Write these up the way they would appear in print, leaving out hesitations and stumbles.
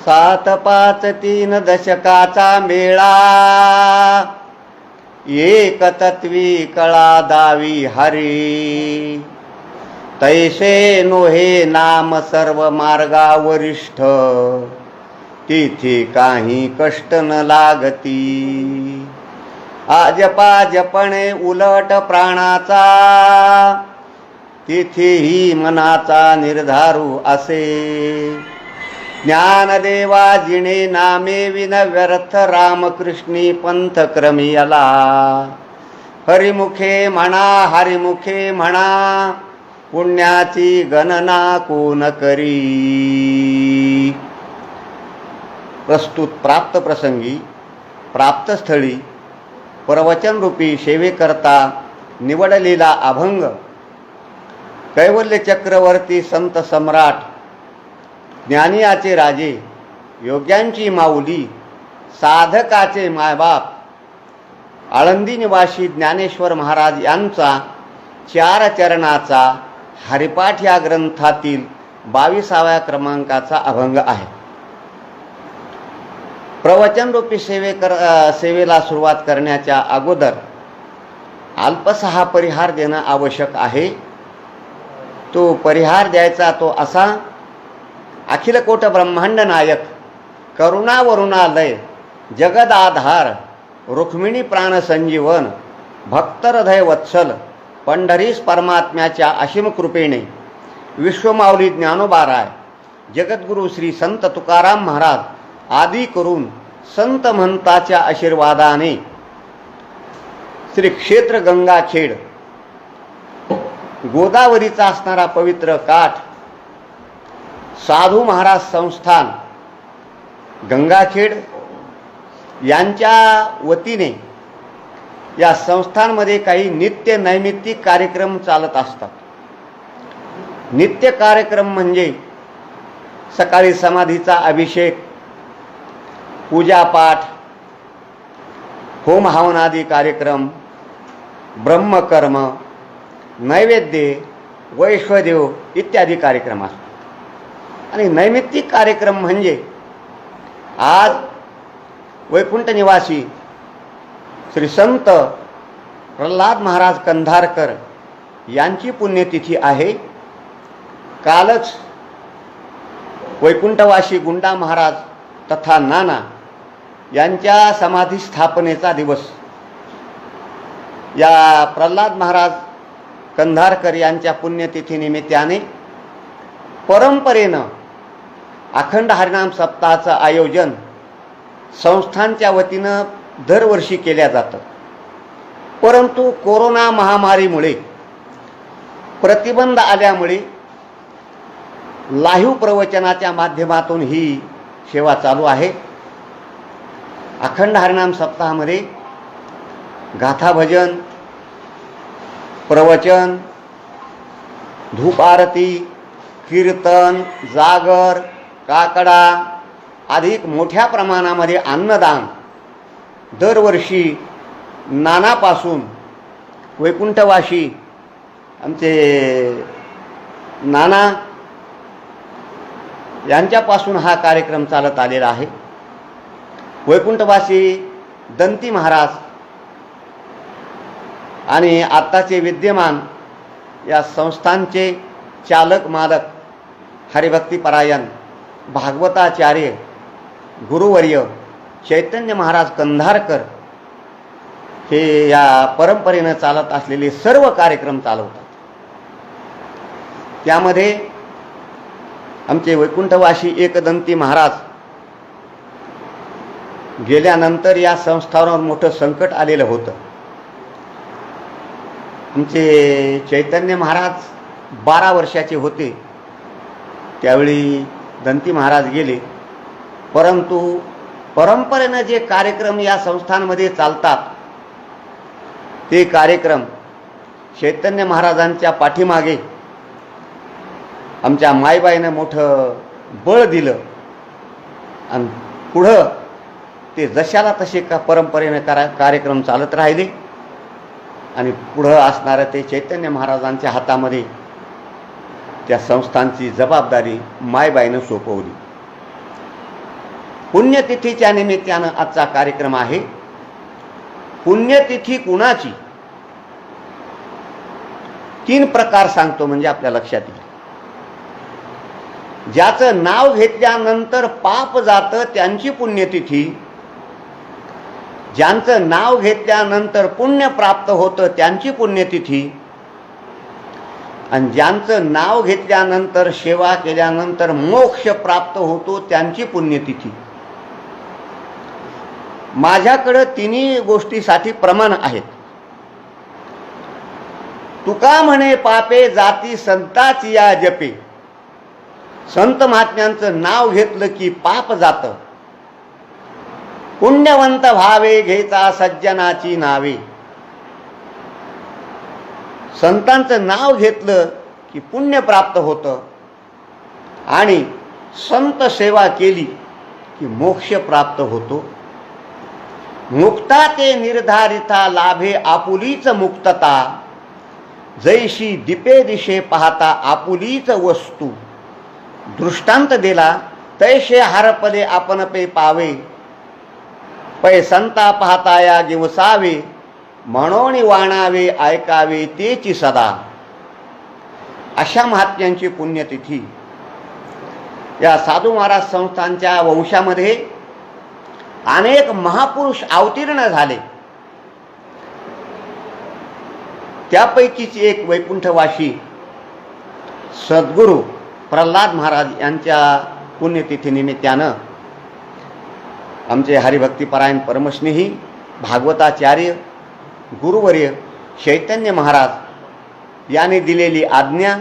7-5-3 दशकाचा मेळा, एक तत्वी कळा दावी हरी, तैसे नोहे नाम सर्व मार्गा वरिष्ठ, तिथे काही कष्ट न लागती, आजपाजपणे उलट प्राणाचा, तिथेही मनाचा निर्धारू असे, ज्ञानदेवा जिणे नामे विन व्यर्थ रामकृष्णी पंथ क्रमियला, हरिमुखे म्हणा हरिमुखे म्हणा, पुण्याची गणना कोण करी. प्रस्तुत प्राप्त प्रसंगी प्राप्तस्थळी प्रवचनरूपी सेवेकरता निवडलेला अभंग कैवल्य चक्रवर्ती संत सम्राट, ज्ञानियाचे राजे, योग्यांची माऊली, साधकाचे मायबाप, आळंदी निवासी ज्ञानेश्वर महाराज यांचा 4 चरणाचा हरिपाठ या ग्रंथातील 22व्या क्रमांकाचा अभंग आहे. प्रवचनरूपी सेवेला सुरुवात करण्याच्या अगोदर अल्पसा परिहार देणं आवश्यक आहे. तो परिहार द्यायचा तो असा: अखिलकोट ब्रह्मांड नायक, करुणावरुणालय, जगदाधार, रुक्मिणी प्राण संजीवन, भक्तहृदय वत्सल, पंढरीस परमात्म्याच्या असीम कृपेने विश्वमाऊली ज्ञानोबाराय, जगद्गुरु श्री संत तुकाराम महाराज आदी करून संत महंताच्या आशीर्वादाने श्री क्षेत्र गंगाखेड, गोदावरीचा असणारा पवित्र काठ, साधू महाराज संस्थान गंगाखेड यांच्या वतीने या संस्थांमध्ये काही नित्य नैमित्तिक कार्यक्रम चालत असतात. नित्य कार्यक्रम म्हणजे सकाळी समाधीचा अभिषेक, पूजापाठ, होम हवनादी कार्यक्रम, ब्रह्मकर्म, नैवेद्य, वैश्वदेव इत्यादी कार्यक्रम असतात. आणि नैमित्तिक कार्यक्रम म्हणजे आज वैकुंठ निवासी श्री संत प्रल्हाद महाराज कंधारकर यांची पुण्यतिथी आहे. कालच वैकुंठवासी गुंडा महाराज तथा नाना यांच्या समाधी स्थापनेचा दिवस. या प्रल्हाद महाराज कंधारकर यांच्या पुण्यतिथीनिमित्ताने परंपरेनं अखंड हरिनाम सप्ताहाचं आयोजन संस्थांच्या वतीनं दरवर्षी केल्या जातं. परंतु कोरोना महामारीमुळे प्रतिबंध आल्यामुळे लाईव्ह प्रवचनाच्या माध्यमातून ही सेवा चालू आहे. अखंड हरिनाम सप्ताहामध्ये गाथा भजन, प्रवचन, धूप आरती, कीर्तन, जागर, काकडा अधिक मोठ्या प्रमाणामध्ये अन्नदान दरवर्षी नानापासून वैकुंठवासी आमचे नाना यांच्यापासून हा कार्यक्रम चालत आलेला आहे. वैकुंठवासी दंती महाराज आणि आत्ताचे विद्यमान या संस्थांचे चालक मालक हरिभक्तीपरायण भागवताचार्य गुरुवर्य चैतन्य महाराज कंधारकर हे या परंपरेनं चालत असलेले सर्व कार्यक्रम चालवतात. त्यामध्ये आमचे वैकुंठवासी एकदंती महाराज गेल्यानंतर या संस्थांवर मोठं संकट आलेलं होतं. आमचे चैतन्य महाराज 12 वर्षाचे होते त्यावेळी दंती महाराज गेले. परंतु परंपरेनं जे कार्यक्रम या संस्थांमध्ये चालतात ते कार्यक्रम चैतन्य महाराजांच्या पाठीमागे आमच्या मायबाईनं मोठं बळ दिलं आणि पुढं ते जशाला तसे परंपरेनं कार्यक्रम चालत राहिले आणि पुढं असणारं ते चैतन्य महाराजांच्या हातामध्ये त्या संस्थांची जबाबदारी मायबाईनं सोपवली. पुण्यतिथीच्या निमित्तानं आजचा कार्यक्रम आहे. पुण्यतिथी कुणाची? 3 प्रकार सांगतो म्हणजे आपल्या लक्षात येईल. ज्याचं नाव घेतल्यानंतर पाप जातं त्यांची पुण्यतिथी, ज्यांचं नाव घेतल्यानंतर पुण्य प्राप्त होतं त्यांची पुण्यतिथी, आणि ज्यांचं नाव घेतल्यानंतर सेवा केल्यानंतर मोक्ष प्राप्त होतो त्यांची पुण्यतिथी. माझ्याकडे तिन्ही गोष्टीसाठी प्रमाण आहेत. तुका म्हणे पापे जाती संताची या जपे. संत महात्म्यांचं नाव घेतलं की पाप जातं. पुण्यवंत भावे घेता सज्जनाची नावे. संतांचं नाव घेतलं की पुण्य प्राप्त होतं आणि संत सेवा केली की मोक्ष प्राप्त होतो. मुक्ता ते निर्धारिता लाभे आपुलीच मुक्तता. जैशी दीपे दिशे पाहता आपुलीच वस्तू. दृष्टांत दिला तैसे हरपले आपण पे पावे. पै संता पाहता या गिवसावे. म्हणून वाणावे ऐकावे तेची सदा. अशा महात्म्यांची पुण्यतिथी. या साधू महाराज संस्थांच्या वंशामध्ये अनेक महापुरुष अवतीर्ण झाले. त्यापैकीच एक वैकुंठवासी सद्गुरू प्रल्हाद महाराज यांच्या पुण्यतिथीनिमित्तानं आमचे हरिभक्तीपरायण परमस्नेही भागवताचार्य गुरुवर्य चैतन्य महाराज यांनी दिलेली आज्ञा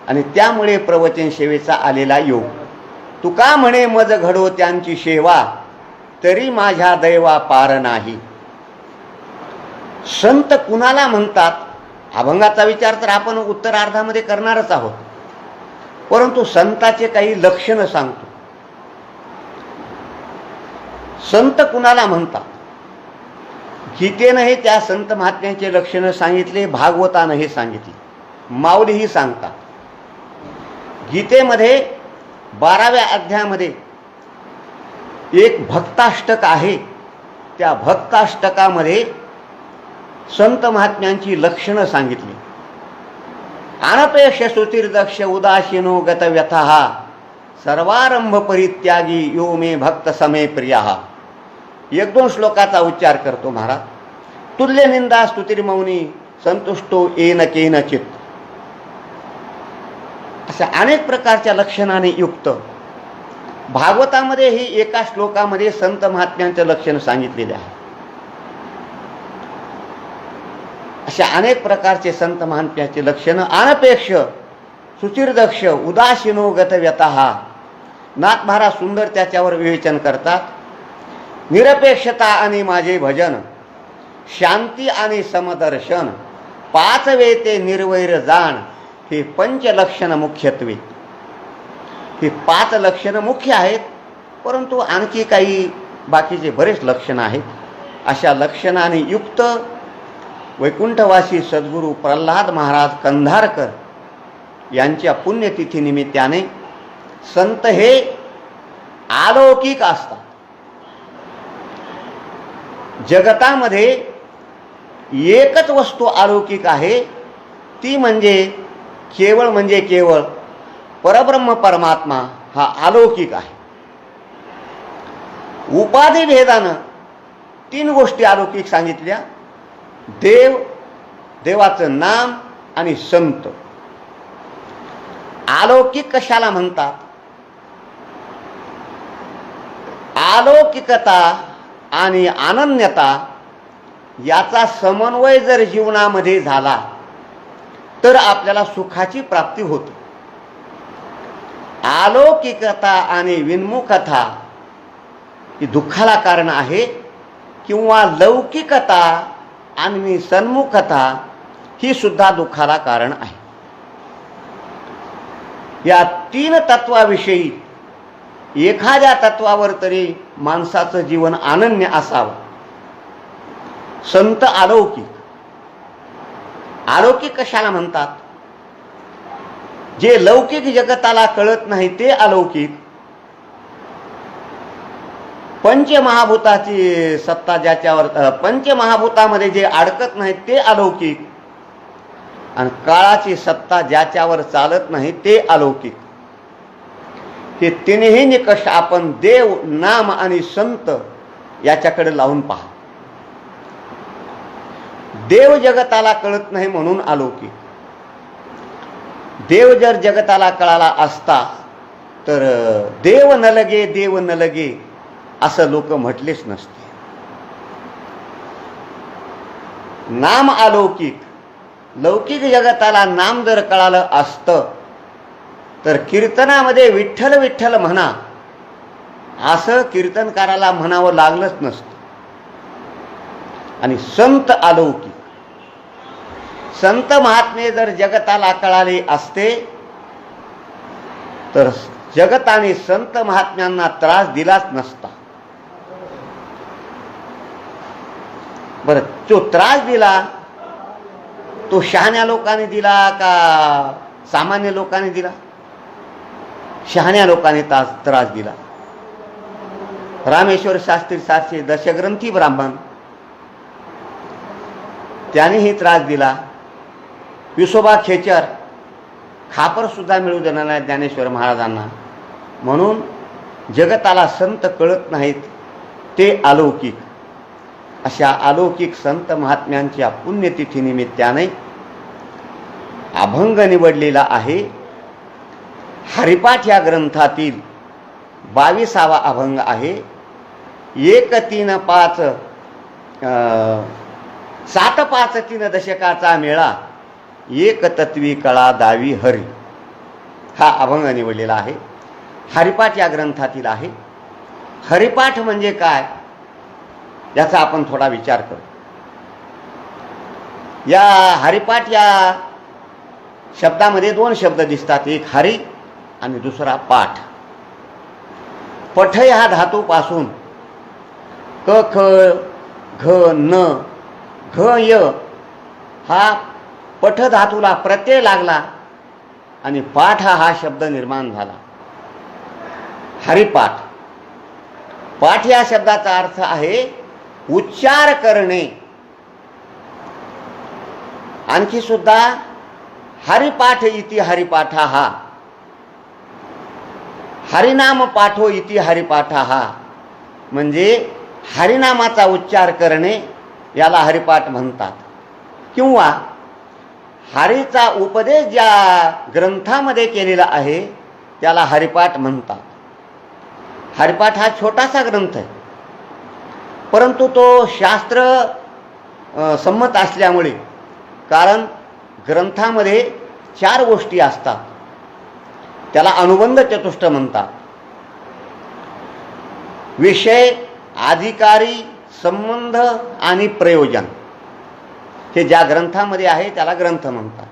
आणि त्यामुळे प्रवचन सेवेचा आलेला योग. तुका म्हणे मज घडो त्यांची सेवा. तरी माझ्या दैवा पार नाही. संत कुणाला म्हणतात? अभंगाचा विचार तर आपण उत्तरार्धामध्ये करणारच आहोत, परंतु संताचे काही लक्षणं सांगतो. संत कुणाला म्हणतात? गीतेनं हे त्या संत महात्म्यांचे लक्षणं सांगितले, भागवतानं हे सांगितले, माऊलीही सांगतात. गीतेमध्ये 12व्या अध्यायामध्ये एक भक्ताष्टक आहे. त्या भक्ताष्टकामध्ये संत महात्म्यांची लक्षणं सांगितली. अनपेक्ष सुचिर्दक्ष उदासीनो गत व्यथः. सर्वारंभ परित्यागी यो मे भक्त समे प्रियः. 1-2 श्लोकाचा उच्चार करतो महाराज. तुल्य निंदा स्तुतिर्मौनी संतुष्टो येन केनचित. अशा अनेक प्रकारच्या लक्षणाने युक्त भागवतामध्ये ही एका श्लोकामध्ये संत महात्म्यांचं लक्षण सांगितलेले आहे. अशा अनेक प्रकारचे संत महात्म्याचे लक्षण. अनपेक्ष सुचिर्दक्ष उदासीनो गत व्यथः. नाथ महाराज सुंदर त्याच्यावर विवेचन करतात. निरपेक्षता आणि माझे भजन, शांती आणि समदर्शन, 5 वेते निर्वैर जाण. हे 5 लक्षण मुख्यत्वे. ही 5 लक्षणं मुख्य आहेत, परंतु आणखी काही बाकीचे बरेच लक्षणं आहेत. अशा लक्षणाने युक्त वैकुंठवासी सद्गुरू प्रल्हाद महाराज कंधारकर यांच्या पुण्यतिथीनिमित्ताने संत हे अलौकिक असतात. जगतामध्ये एकच वस्तू अलौकिक आहे, ती म्हणजे केवळ परब्रह्म परमात्मा हा अलौकिक आहे. उपाधी भेदानं 3 गोष्टी अलौकिक सांगितल्या. देव, देवाचं नाम आणि संत. अलौकिक कशाला म्हणतात? अलौकिकता आणि अनन्यता याचा समन्वय जर जीवनामध्ये झाला तर आपल्याला सुखाची प्राप्ती होते. अलौकिकता आणि विन्मुखता ही दुःखाला कारण आहे, किंवा लौकिकता आणि सन्मुखता ही सुद्धा दुःखाला कारण आहे. या 3 तत्वाविषयी एखाद्या तत्वावर तरी माणसाचं जीवन अनन्य असावं. संत अलौकिक. अलौकिक कशाला म्हणतात? जे लौकिक जगताला कळत नाही ते अलौकिक, पंचमहाभूताची सत्ता ज्याच्यावर, पंचमहाभूतामध्ये जे अडकत नाही ते अलौकिक, आणि काळाची सत्ता ज्याच्यावर चालत नाही ते अलौकिक. हे तिन्ही निकष आपण देव, नाम आणि संत याच्याकडे लावून पहा. देव जगताला कळत नाही म्हणून अलौकिक. देव जर जगताला कळाला असता तर देव न लगे, देव न लगे असं लोक म्हटलेच नसते. नाम अलौकिक. लौकिक जगताला नाम जर कळालं असतं तर कीर्तनामध्ये विठ्ठल विठ्ठल म्हणा असं कीर्तनकाराला म्हणावं लागलंच नसतं. आणि संत अलौकिक. संत महात्मे जर जगताला कळाले असते तर जगत आणि संत महात्म्यांना त्रास दिलाच नसता. बरं, तो त्रास दिला तो शहाण्या लोकांनी दिला का सामान्य लोकांनी दिला? शहाण्या लोकांनी त्रास दिला. रामेश्वर शास्त्री सारखे दशग्रंथी ब्राह्मण त्यानेही त्रास दिला. विसोबा खेचर खापर सुद्धा मिळू देणार नाही ज्ञानेश्वर महाराजांना. म्हणून जगताला संत कळत नाहीत ते अलौकिक. अशा अलौकिक संत महात्म्यांच्या पुण्यतिथीनिमित्ताने अभंग निवडलेला आहे. हरिपाठ या ग्रंथातील 22वा अभंग आहे. 1 3 5 7 5 3 दशकाचा मेळा, एक तत्वी कळा दावी हरी, हा अभंग निवडलेला आहे. हरिपाठ या ग्रंथातील आहे. हरिपाठ म्हणजे काय याचा आपण थोडा विचार करू. या हरिपाठ या शब्दामध्ये 2 शब्द दिसतात, एक हरी आणि दुसरा पाठ. पठ ह्या धातूपासून क ख घ न घ य हा पठ धातूला प्रत्यय लागला आणि पाठ हा शब्द निर्माण झाला. हरिपाठ. पाठ या शब्दाचा अर्थ आहे उच्चार करणे. आणखी सुद्धा हरिपाठ इति हरिपाठा हा, हरिनाम पाठो इति हरिपाठा हा, म्हणजे हरिनामाचा उच्चार करणे याला हरिपाठ म्हणतात. किंवा हरीचा उपदेश ज्या ग्रंथामध्ये केलेला आहे त्याला हरिपाठ म्हणतात. हरिपाठ हा छोटासा ग्रंथ आहे, परंतु तो शास्त्र संमत असल्यामुळे, कारण ग्रंथामध्ये 4 गोष्टी असतात, त्याला अनुबंध चतुष्ट म्हणतात. विषय, अधिकारी, संबंध आणि प्रयोजन हे ज्या ग्रंथामध्ये आहे त्याला ग्रंथ म्हणतात.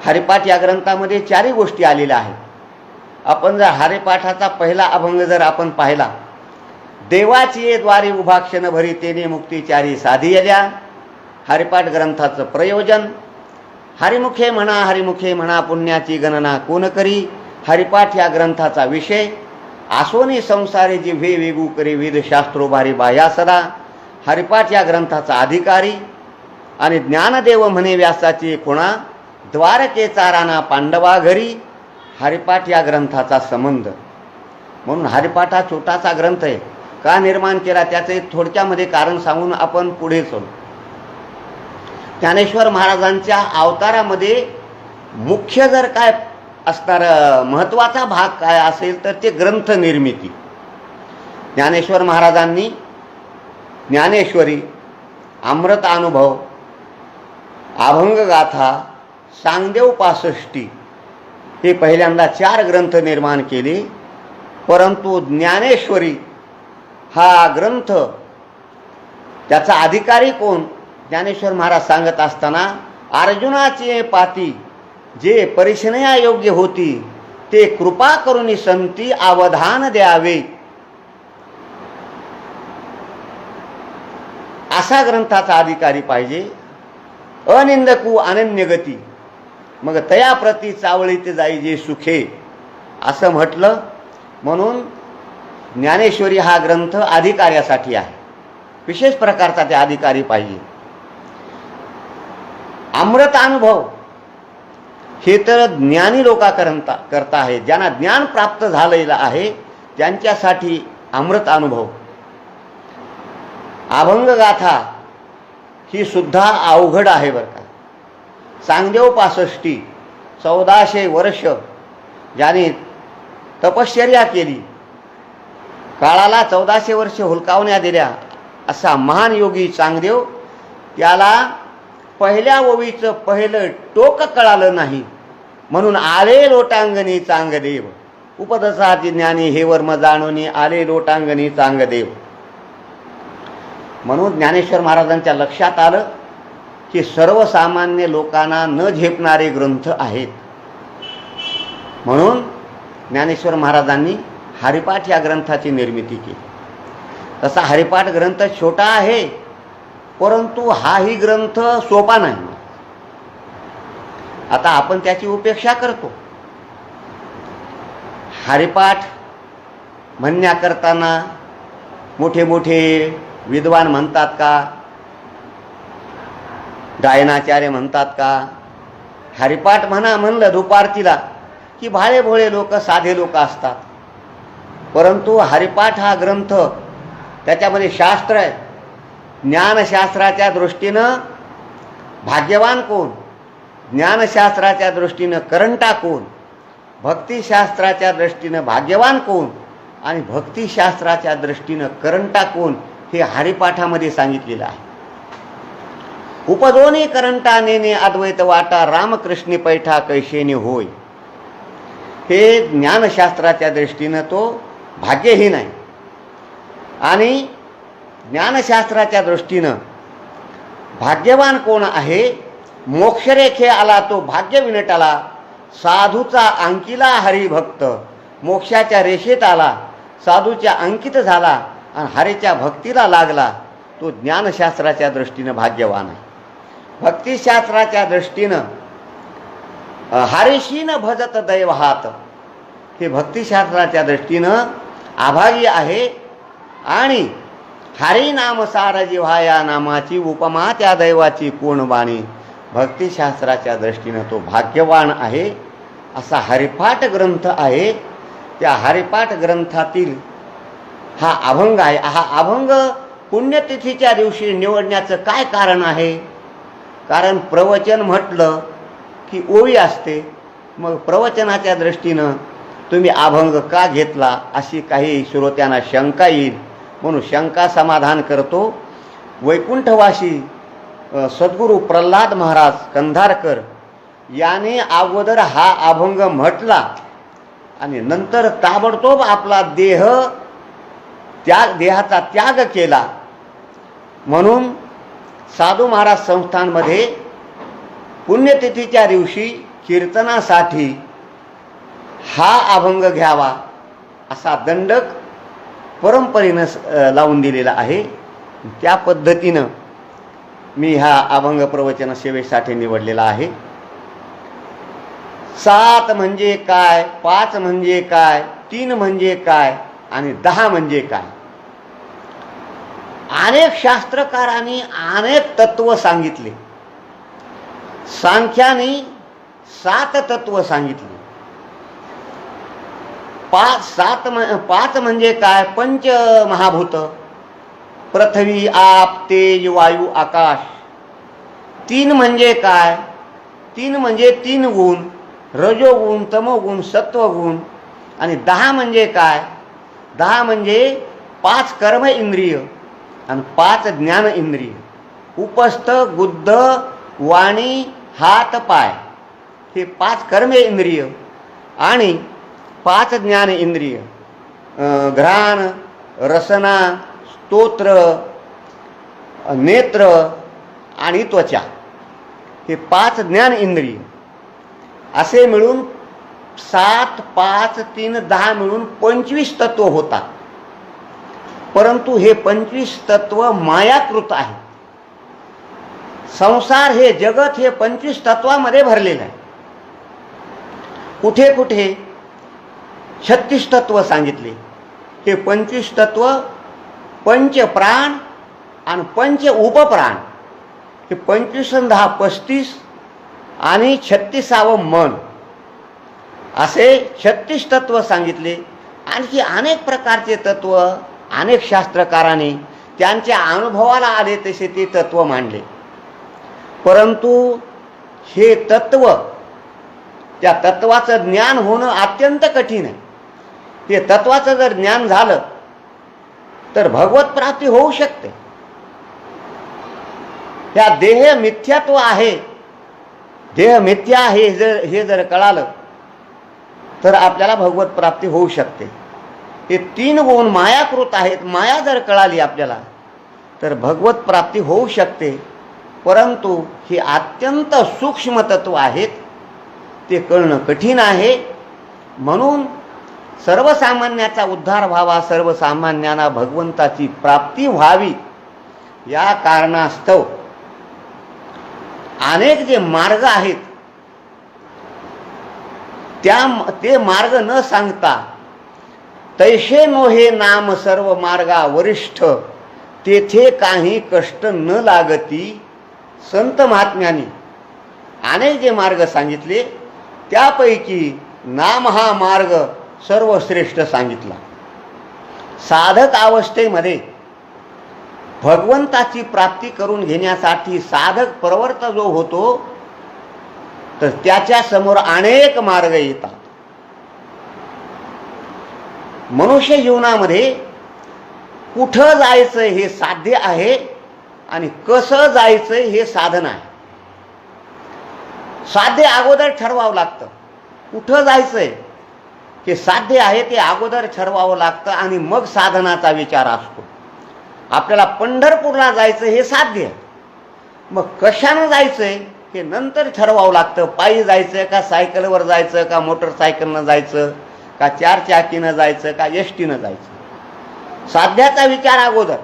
हरिपाठ या ग्रंथामध्ये 4 गोष्टी आलेल्या आहेत. आपण जर हरिपाठाचा पहिला अभंग जर आपण पाहिला, देवाची द्वारी उभा क्षण भरी तेने मुक्तिचारी साधियल्या. हरिपाठ ग्रंथाचं प्रयोजन, हरिमुखे म्हणा पुण्याची गणना कोण करी. हरिपाठ या ग्रंथाचा विषय, आसोनी संसारे जिव्हे वेगू करे वेद शास्त्रो भारी बाह्या सदा. हरिपाठ या ग्रंथाचा अधिकारी आणि ज्ञानदेव म्हणे व्यासाची खुणा, द्वारकेचा राणा पांडवा घरी. हरिपाठ या ग्रंथाचा संबंध. म्हणून हरिपाठ हा छोटासा ग्रंथ आहे. का निर्माण केला त्याचे थोडक्यामध्ये कारण सांगून आपण पुढे चलू. ज्ञानेश्वर महाराजांच्या अवतारामध्ये मुख्य जर काय असणार महत्त्वाचा भाग काय असेल तर ते ग्रंथ निर्मिती. ज्ञानेश्वर महाराजांनी ज्ञानेश्वरी, अमृत अनुभव, अभंगगाथा, सांगदेव 65 हे पहिल्यांदा 4 ग्रंथ निर्माण केले. परंतु ज्ञानेश्वरी हा ग्रंथ त्याचा अधिकारी कोण? ज्ञानेश्वर महाराज सांगत असताना, अर्जुनाची पाती जे परिशनया योग्य होती ते कृपा करून संती अवधान द्यावे, असा ग्रंथाचा अधिकारी पाहिजे. अनिंदकू अनन्यगती, मग तया प्रती चावळीत जाई जे सुखे, असं म्हटलं. म्हणून ज्ञानेश्वरी हा ग्रंथ अधिकाऱ्यासाठी आहे, विशेष प्रकारचा ते अधिकारी पाहिजे. अमृत अनुभव हे तर ज्ञानी करता आहे, ज्यांना ज्ञान प्राप्त झालेलं आहे त्यांच्यासाठी अमृत अनुभव. अभंगगाथा ही सुद्धा अवघड आहे बरं का. चांगदेव 65 1400 वर्ष ज्याने तपश्चर्या केली, काळाला 1400 वर्ष हुलकावण्या दिल्या, असा महान योगी चांगदेव, त्याला पहिल्या ओवीचं पहिलं टोक कळालं नाही म्हणून आले लोटांगणी चांगदेव. उपदसाची ज्ञानी हे वर्म जाणोनी आले लोटांगणी चांगदेव. म्हणून ज्ञानेश्वर महाराजांच्या लक्षात आलं की सर्वसामान्य लोकांना न झेपणारे ग्रंथ आहेत. म्हणून ज्ञानेश्वर महाराजांनी हरिपाठ या ग्रंथाची निर्मिती केली. तसा हरिपाठ ग्रंथ छोटा आहे, परंतु हाही ग्रंथ सोपा नाही. आता आपण त्याची उपेक्षा करतो. हरिपाठ म्हणण्याकरताना मोठे मोठे विद्वान म्हणतात का, गायनाचार्य म्हणतात का. हरिपाठ म्हणलं दुपारतीला की भाळे भोळे लोक, साधे लोक असतात. परंतु हरिपाठ हा ग्रंथ, त्याच्यामध्ये शास्त्र आहे. ज्ञानशास्त्राच्या दृष्टीनं भाग्यवान कोण, ज्ञानशास्त्राच्या दृष्टीनं करंटा कोण, भक्तिशास्त्राच्या दृष्टीनं भाग्यवान कोण आणि भक्तिशास्त्राच्या दृष्टीनं करंटा कोण, हे हरिपाठामध्ये सांगितलेलं आहे. उपदोनी करंटा नेने अद्वैत वाटा, रामकृष्णी पैठा कैशेने होय. हे ज्ञानशास्त्राच्या दृष्टीनं तो भाग्यहीन आहे. आणि ज्ञानशास्त्राच्या दृष्टीनं भाग्यवान कोण आहे, मोक्षरेखे आला तो भाग्य विनटाला, साधूचा अंकिला हरिभक्त. मोक्षाच्या रेषेत आला, साधूच्या अंकित झाला आणि हरीच्या भक्तीला लागला, तो ज्ञानशास्त्राच्या दृष्टीनं भाग्यवान आहे. भक्तिशास्त्राच्या दृष्टीनं हरिशीन भजत दैवहात, हे भक्तिशास्त्राच्या दृष्टीनं अभागी आहे. आणि हरी नाम सार जिव्हाया नामाची, उपमा त्या दैवाची कोण बाणी. भक्तिशास्त्राच्या दृष्टीनं तो भाग्यवान आहे. असा हरिपाठ ग्रंथ आहे. त्या हरिपाठ ग्रंथातील हा अभंग आहे. हा अभंग पुण्यतिथीच्या दिवशी निवडण्याचं काय कारण आहे? कारण प्रवचन म्हटलं की ओळी असते. मग प्रवचनाच्या दृष्टीनं तुम्ही अभंग का घेतला, अशी काही श्रोत्यांना शंका येईल. म्हणून शंका समाधान करतो. वैकुंठवासी सद्गुरू प्रल्हाद महाराज कंधारकर याने अगोदर हा अभंग म्हटला आणि नंतर ताबडतोब आपला देहाचा त्याग केला. म्हणून साधू महाराज संस्थानमध्ये पुण्यतिथीच्या दिवशी कीर्तनासाठी हा अभंग घ्यावा असा दंडक परंपरेनं लावून दिलेला आहे. त्या पद्धतीनं मी हा अभंग प्रवचन सेवेसाठी निवडलेला आहे. 7 म्हणजे काय, 5 म्हणजे काय, 3 म्हणजे काय आणि 10 म्हणजे काय. अनेक शास्त्रकारांनी अनेक तत्व सांगितले. सांख्याने 7 तत्व सांगितले. 5 म्हणजे काय, पंच महाभूत, पृथ्वी आप तेज वायू आकाश. 3 म्हणजे काय, 3 म्हणजे 3 गुण, रजोगुण तमोगुण सत्वगुण. आणि 10 म्हणजे काय, 10 म्हणजे 5 कर्म इंद्रिय आणि 5 ज्ञान इंद्रिय. उपस्थ गुद्ध वाणी हात पाय, हे 5 कर्म इंद्रिय आणि 5 ज्ञान इंद्रिय. घ्राण, रसना, स्तोत्र, नेत्र आणि त्वचा, हे 5 ज्ञान इंद्रिय. असे मिळून 7, 5, 3, 10 मिळून 25 तत्व होतात. परंतु हे 25 तत्व मायाकृत आहे. संसार हे जगत हे 25 तत्वामध्ये भरलेलं आहे. कुठे कुठे 36 तत्व सांगितले, हे 25 तत्व, पंच प्राण आणि पंच उपप्राण, हे 25 आणि 10 35 आणि 36वावं मन, असे 36 तत्व सांगितले. आणखी अनेक प्रकारचे तत्व अनेक शास्त्रकारांनी त्यांच्या अनुभवाला आले तसे ते तत्व मांडले. परंतु हे तत्व, त्या तत्वाचं ज्ञान होणं अत्यंत कठीण आहे. ते तत्वाचं जर ज्ञान झालं तर भगवत प्राप्ती होऊ शकते. त्या देह मिथ्यात्व आहे, देह मिथ्या आहे हे जर कळालं तर आपल्याला भगवत प्राप्ती होऊ शकते. हे 3 गुण मायाकृत आहेत. माया जर कळाली आपल्याला तर भगवत प्राप्ती होऊ शकते. परंतु हे अत्यंत सूक्ष्म तत्व आहेत, ते कळणं कठीण आहे. म्हणून सर्वसामान्याचा उद्धार व्हावा, सर्वसामान्यांना भगवंताची प्राप्ती व्हावी, या कारणास्तव अनेक जे मार्ग आहेत ते मार्ग न सांगता तैसे नोहे नाम सर्व मार्गा वरिष्ठ, तेथे काही कष्ट न लागती. संत महात्म्यांनी अनेक जे मार्ग सांगितले त्यापैकी नाम हा मार्ग सर्वश्रेष्ठ सांगितला. साधक अवस्थेमध्ये भगवंताची प्राप्ती करून घेण्यासाठी साधक प्रवृत्त जो होतो तर त्याच्या समोर अनेक मार्ग येतात. मनुष्य जीवनामध्ये कुठं जायचं हे साध्य आहे आणि कसं जायचं हे साधन आहे. साध्य अगोदर ठरवावं लागतं. कुठं जायचंय हे साध्य आहे ते अगोदर ठरवावं लागतं आणि मग साधनाचा विचार असतो. आपल्याला पंढरपूरला जायचं हे साध्य आहे, मग कशानं जायचंय हे नंतर ठरवावं लागतं. पायी जायचं का, सायकलवर जायचं का, मोटरसायकलनं जायचं का, 4 चाकीनं जायचं का, एसटीनं जायचं, साध्याचा विचार अगोदर.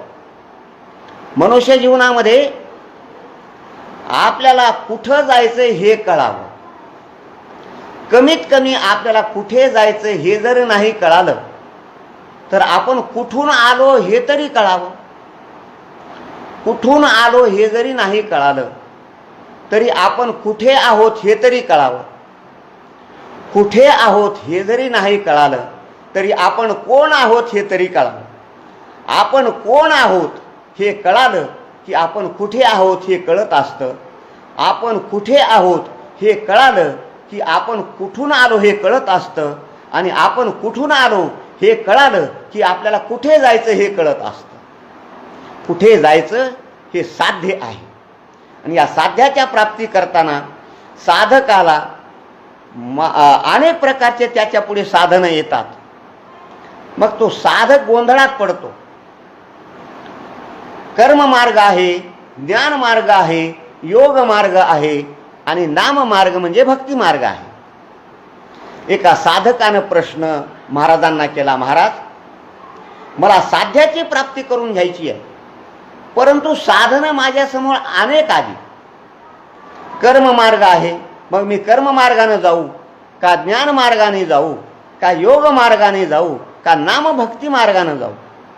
मनुष्य जीवनामध्ये आपल्याला कुठं जायचं हे कळावं. कमीत कमी आपल्याला कुठे जायचं हे जर नाही कळालं तर आपण कुठून आलो हे तरी कळावं. कुठून आलो हे जरी नाही कळालं तरी आपण कुठे आहोत हे तरी कळावं. कुठे आहोत हे जरी नाही कळालं तरी आपण कोण आहोत हे तरी कळावं. आपण कोण आहोत हे कळालं की आपण कुठे आहोत हे कळत असतं. आपण कुठे आहोत हे कळालं की आपण कुठून आलो हे कळत असतं. आणि आपण कुठून आलो हे कळालं की आपल्याला कुठे जायचं हे कळत असतं. कुठे जायचं हे साध्य आहे. आणि या साध्याच्या प्राप्ती करताना साधकाला अनेक प्रकारचे त्याच्या पुढे साधनं येतात. मग तो साधक गोंधळात पडतो. कर्म मार्ग आहे, ज्ञान मार्ग आहे, योग मार्ग आहे आणि नाम मार्ग म्हणजे भक्ती मार्ग आहे. एका साधकानं प्रश्न महाराजांना केला, महाराज मला साध्याची प्राप्ती करून घ्यायची आहे, परंतु साधनं माझ्यासमोर अनेक आली. कर्म मार्ग आहे, मग मी कर्म मार्गाने जाऊ का, ज्ञान मार्गाने जाऊ का, योग मार्गाने जाऊ का, नाम भक्ती मार्गाने जाऊ,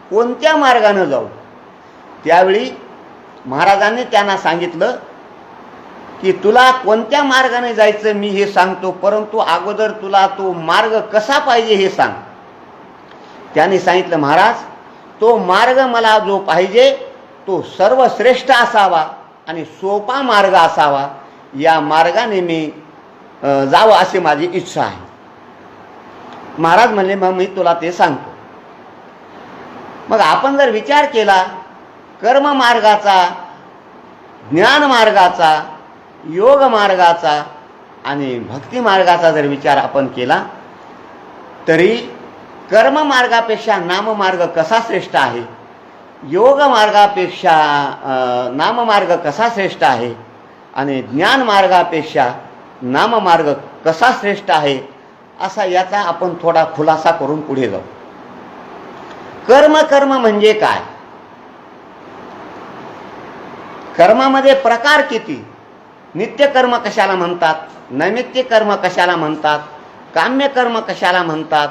कोणत्या मार्गाने जाऊ. त्यावेळी महाराजांनी त्यांना सांगितलं की तुला कोणत्या मार्गाने जायचं मी हे सांगतो, परंतु अगोदर तुला तो मार्ग कसा पाहिजे हे सांग. त्यांनी सांगितलं, महाराज तो मार्ग मला जो पाहिजे तो सर्वश्रेष्ठ असावा आणि सोपा मार्ग असावा. या मार्गाने मी जावं अशी माझी इच्छा आहे. महाराज म्हणले, मग मी तुला ते सांगतो. मग आपण जर विचार केला कर्म मार्गाचा, ज्ञान मार्गाचा, योग मार्गाचा आणि भक्ती मार्गाचा जर विचार आपण केला तरी कर्म मार्गापेक्षा नाम मार्ग कसा श्रेष्ठ आहे, योग मार्गापेक्षा नाम मार्ग कसा श्रेष्ठ आहे आणि ज्ञान मार्गापेक्षा नाम मार्ग कसा श्रेष्ठ आहे, असा याचा आपण थोडा खुलासा करून पुढे जाऊ. कर्म म्हणजे काय, कर्मामध्ये प्रकार किती, नित्य कर्म कशाला म्हणतात, नैमित्तिक कर्म कशाला म्हणतात, काम्य कर्म कशाला म्हणतात,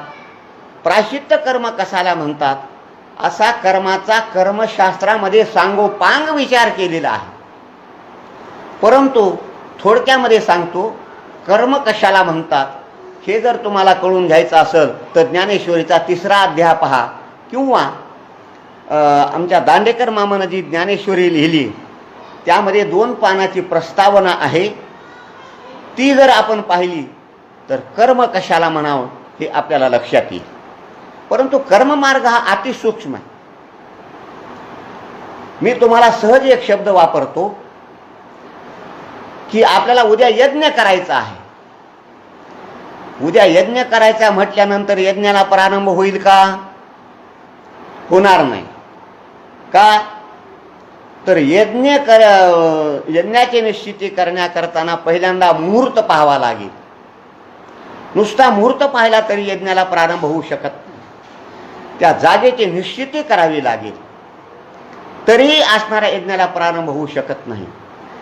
प्रायश्चित्त कर्म कशाला म्हणतात, असा कर्माचा कर्मशास्त्रामध्ये सांगोपांग विचार केलेला आहे. परंतु थोडक्यामध्ये सांगतो, कर्म कशाला म्हणतात हे जर तुम्हाला कळून घ्यायचं असेल तर ज्ञानेश्वरीचा 3रा अध्याय पहा, किंवा आमच्या दांडेकर मामानं जी ज्ञानेश्वरी लिहिली त्यामध्ये 2 पानाची प्रस्तावना आहे, ती जर आपण पाहिली तर कर्म कशाला म्हणावं हे आपल्याला लक्षात येईल. परंतु कर्ममार्ग हा अतिसूक्ष्म आहे. मी तुम्हाला सहज एक शब्द वापरतो की आपल्याला उद्या यज्ञ करायचा आहे. उद्या यज्ञ करायचा म्हटल्यानंतर यज्ञाला प्रारंभ होईल का? होणार नाही. का? तर यज्ञाची निश्चिती करण्याकरताना पहिल्यांदा मुहूर्त पाहावा लागेल. नुसता मुहूर्त पाहिला तरी यज्ञाला प्रारंभ होऊ शकत नाही. त्या जागेची निश्चिती करावी लागेल, तरी असणाऱ्या यज्ञाला प्रारंभ होऊ शकत नाही.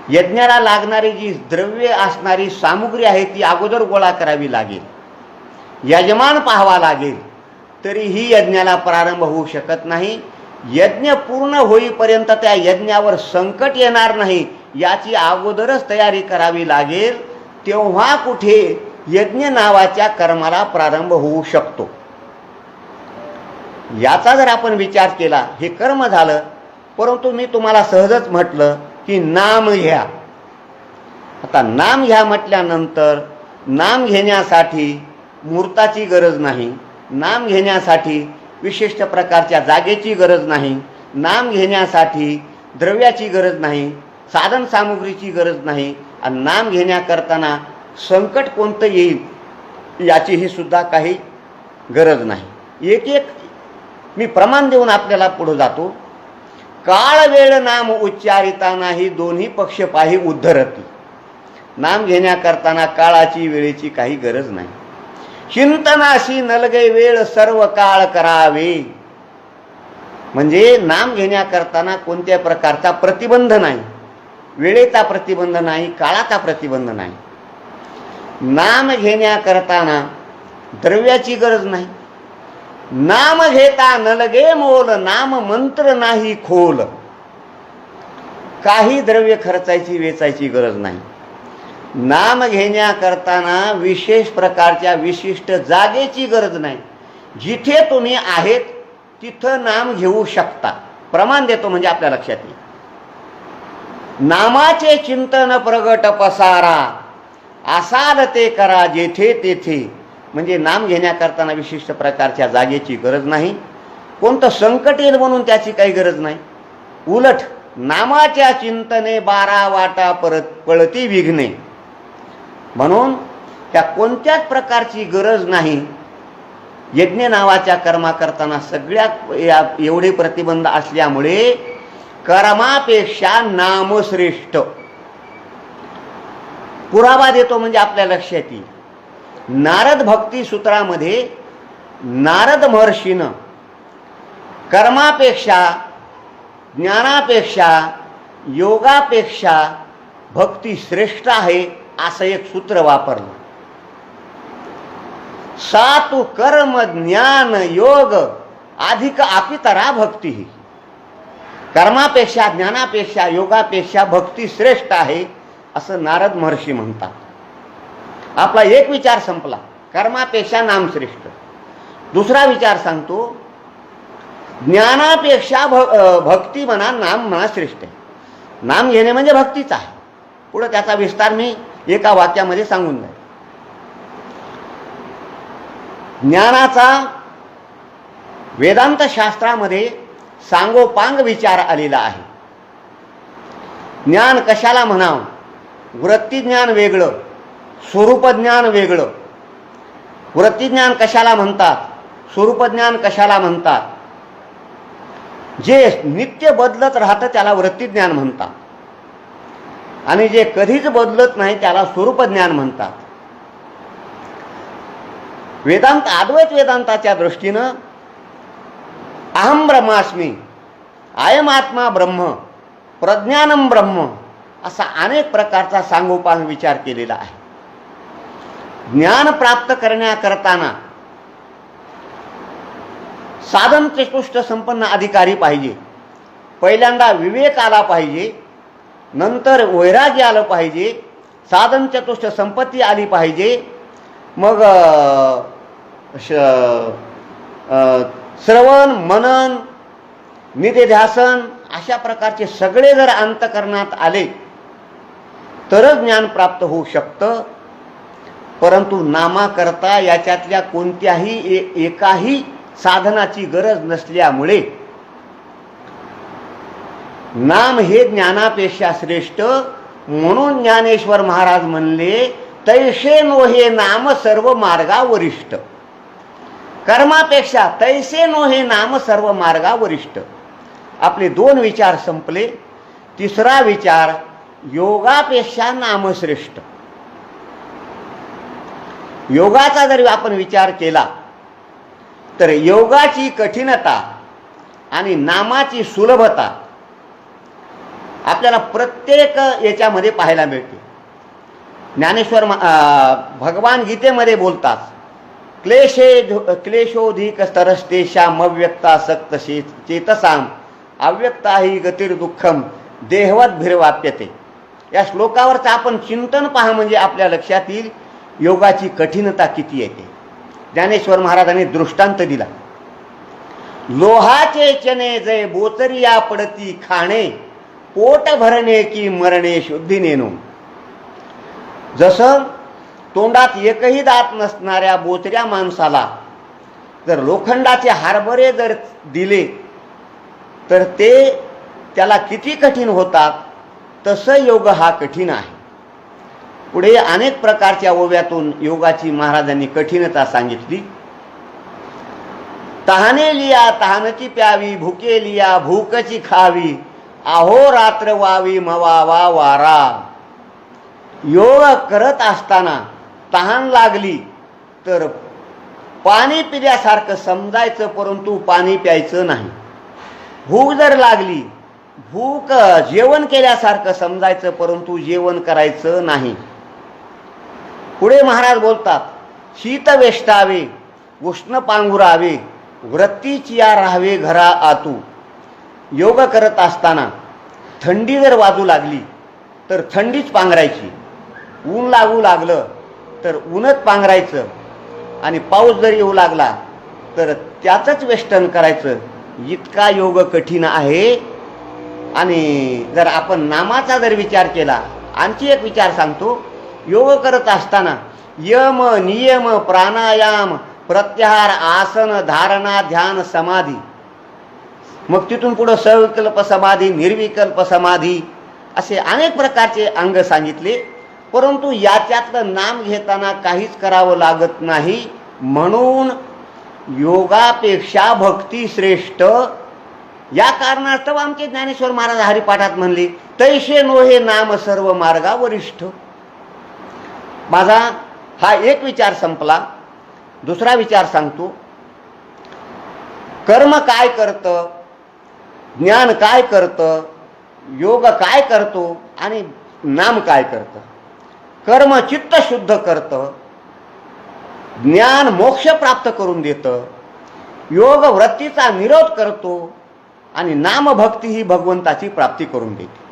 यज्ञाला लागणारी जी द्रव्य असणारी सामुग्री आहे ती अगोदर गोळा करावी लागेल, यजमान पाहावा लागेल, तरीही यज्ञाला प्रारंभ होऊ शकत नाही. यज्ञ पूर्ण होईपर्यंत त्या यज्ञावर संकट येणार नाही याची अगोदरच तयारी करावी लागेल, तेव्हा कुठे यज्ञ नावाच्या कर्माला प्रारंभ होऊ शकतो. याचा जर आपण विचार केला, हे कर्म झालं. परंतु मी तुम्हाला सहजच म्हटलं की नाम घ्या. आता नाम घ्या म्हटल्यानंतर नाम घेण्यासाठी मूर्ताची गरज नाही, नाम घेण्यासाठी विशिष्ट प्रकारच्या जागेची गरज नाही, नाम घेण्यासाठी द्रव्याची गरज नाही, साधन सामुग्रीची गरज नाही. आणि नाम घेण्याकरताना संकट कोणतं येईल याचीही सुद्धा काही गरज नाही. एक एक मी प्रमाण देऊन आपल्याला पुढे जातो. काळ वेळ नाम उच्चारिता नाही, दोन्ही पक्ष पाही उद्धरती. नाम घेण्याकरताना काळाची वेळेची काही गरज नाही. चिंतनाशी नलगे वेळ सर्व काळ करावे. म्हणजे नाम घेण्याकरताना कोणत्या प्रकारचा प्रतिबंध नाही, वेळेचा प्रतिबंध नाही, काळाचा प्रतिबंध नाही. नाम घेण्याकरताना द्रव्याची गरज नाही. नाम घेता नलगे मोल, नाम मंत्र नाही खोल. काही द्रव्य खर्चायची वेचायची गरज नाही. नाम घेण्याकरताना विशेष प्रकारच्या विशिष्ट जागेची गरज नाही. जिथे तुम्ही आहेत तिथं नाम घेऊ शकता. प्रमाण देतो म्हणजे आपल्या लक्षात येईल. नामाचे चिंतन प्रगट पसारा, असाल ते करा जेथे तेथे. म्हणजे नाम घेण्याकरताना विशिष्ट प्रकारच्या जागेची गरज नाही, कोणतं संकट येईल म्हणून त्याची काही गरज नाही. उलट नामाच्या चिंतने 12 वाटा पळती विघ्ने. म्हणून त्या कोणत्याच प्रकारची गरज नाही. यज्ञ नावाच्या कर्मा करताना सगळ्यात एवढे प्रतिबंध असल्यामुळे कर्मापेक्षा नाम श्रेष्ठ. पुरावा देतो म्हणजे आपल्या लक्षात येईल. नारद भक्ती सूत्रामध्ये नारद महर्षीनं कर्मापेक्षा, ज्ञानापेक्षा, योगापेक्षा भक्ती श्रेष्ठ आहे असं एक सूत्र वापरलं. सातु कर्म ज्ञान योग अधिक अपितरा भक्ती. कर्मापेक्षा, ज्ञानापेक्षा, योगापेक्षा भक्ती श्रेष्ठ आहे असं नारद महर्षी म्हणतात. आपला एक विचार संपला, कर्मापेक्षा नाम श्रेष्ठ. दुसरा विचार सांगतो, ज्ञानापेक्षा भक्ती म्हणा, नाम म्हणा श्रेष्ठ आहे. नाम घेणे म्हणजे भक्तीच आहे. पुढे त्याचा विस्तार मी एका वाक्यामध्ये सांगून द्या. ज्ञानाचा वेदांत शास्त्रामध्ये सांगोपांग विचार आलेला आहे. ज्ञान कशाला म्हणावं? वृत्तीज्ञान वेगळं, स्वरूपज्ञान वेगळं. वृत्तीज्ञान कशाला म्हणतात, स्वरूपज्ञान कशाला म्हणतात? जे नित्य बदलत राहतं त्याला वृत्तीज्ञान म्हणतात, आणि जे कधीच बदलत नाही त्याला स्वरूपज्ञान म्हणतात. वेदांत, अद्वैत वेदांताच्या दृष्टीनं अहम ब्रह्मास्मी, अयम आत्मा ब्रह्म, प्रज्ञानम ब्रह्म असा अनेक प्रकारचा सांगोपांग विचार केलेला आहे. ज्ञान प्राप्त करण्याकरताना साधन चतुष्ट संपन्न अधिकारी पाहिजे. पहिल्यांदा विवेक आला पाहिजे, नंतर वैराग्य आलं पाहिजे, साधन चतुष्ट संपत्ती आली पाहिजे, मग श्रवण मनन निधिध्यासन अशा प्रकारचे सगळे जर अंतःकरणात आले तरच ज्ञान प्राप्त होऊ शकतं. परंतु नामाकरता याच्यातल्या कोणत्याही एकाही साधनाची गरज नसल्यामुळे नाम हे ज्ञानापेक्षा श्रेष्ठ. म्हणून ज्ञानेश्वर महाराज म्हणले, तैसे नोहे नाम सर्व मार्गा वरिष्ठ. कर्मापेक्षा तैसे नोहे नाम सर्व मार्गा वरिष्ठ. आपले दोन विचार संपले. तिसरा विचार, योगापेक्षा नामश्रेष्ठ. योगाचा जर आपण विचार केला तर योगाची कठीणता आणि नामाची सुलभता आपल्याला प्रत्येक याच्यामध्ये पाहायला मिळते. ज्ञानेश्वर भगवान गीतेमध्ये बोलतात, क्लेशोधिक स्तरस्तेषाम अव्यक्तासक्त चेतसाम अव्यक्ता ही गतिर्दुःखम देहवद्भिर्वाप्यते. या श्लोकावरचं आपण चिंतन पहा म्हणजे आपल्या लक्षात येईल योगाची कठीणता किती येते. ज्ञानेश्वर महाराजांनी दृष्टांत दिला, लोहाचे चने जय बोचरिया पडती खाणे, पोट भरणे की मरणे शुद्धी नेणू. जसं तोंडात एकही दात नसणाऱ्या बोचऱ्या माणसाला जर लोखंडाचे हारभरे जर दिले तर ते त्याला किती कठीण होतात, तसं योग हा कठीण आहे. पुढे अनेक प्रकारच्या ओव्यातून योगाची महाराजांनी कठीणता सांगितली. तहाने लिया तहानची प्यावी, भुके लिया भूकची खावी, अहोरात्र वावी मवावा वारा. योग करत असताना तहान लागली तर पाणी पिल्यासारखं समजायचं, परंतु पाणी प्यायचं नाही. भूक जर लागली, भूक जेवण केल्यासारखं समजायचं, परंतु जेवण करायचं नाही. पुढे महाराज बोलतात, शीत वेष्टावे उष्ण पांघुरावे, वृत्तीचिया राहावे घरा आतू. योग करत असताना थंडी जर वाजू लागली तर थंडीच पांघरायची, ऊन लागू लागलं तर ऊनच पांघरायचं, आणि पाऊस जर येऊ लागला तर त्याचंच वेष्टन करायचं. इतका योग कठीण आहे. आणि जर आपण नामाचा जर विचार केला, आणखी एक विचार सांगतो. योग करत असताना यम नियम प्राणायाम प्रत्याहार आसन धारणा ध्यान समाधी, मग तिथून पुढं सविकल्प समाधी निर्विकल्प समाधी असे अनेक प्रकारचे अंग सांगितले. परंतु याच्यातलं नाम घेताना काहीच करावं लागत नाही. म्हणून योगापेक्षा भक्ती श्रेष्ठ. या कारणास्तव आमचे ज्ञानेश्वर महाराज हरिपाठात म्हणले, तैसे नोहे नाम सर्व मार्गा वरिष्ठ. माझा हा एक विचार संपला. दुसरा विचार सांगतो. कर्म काय करतं, ज्ञान काय करतं, योग काय करतो आणि नाम काय करतं. कर्म चित्त शुद्ध करतं, ज्ञान मोक्ष प्राप्त करून देतं, योग वृत्तीचा निरोध करतो आणि नाम भक्ती ही भगवंताची प्राप्ती करून देते.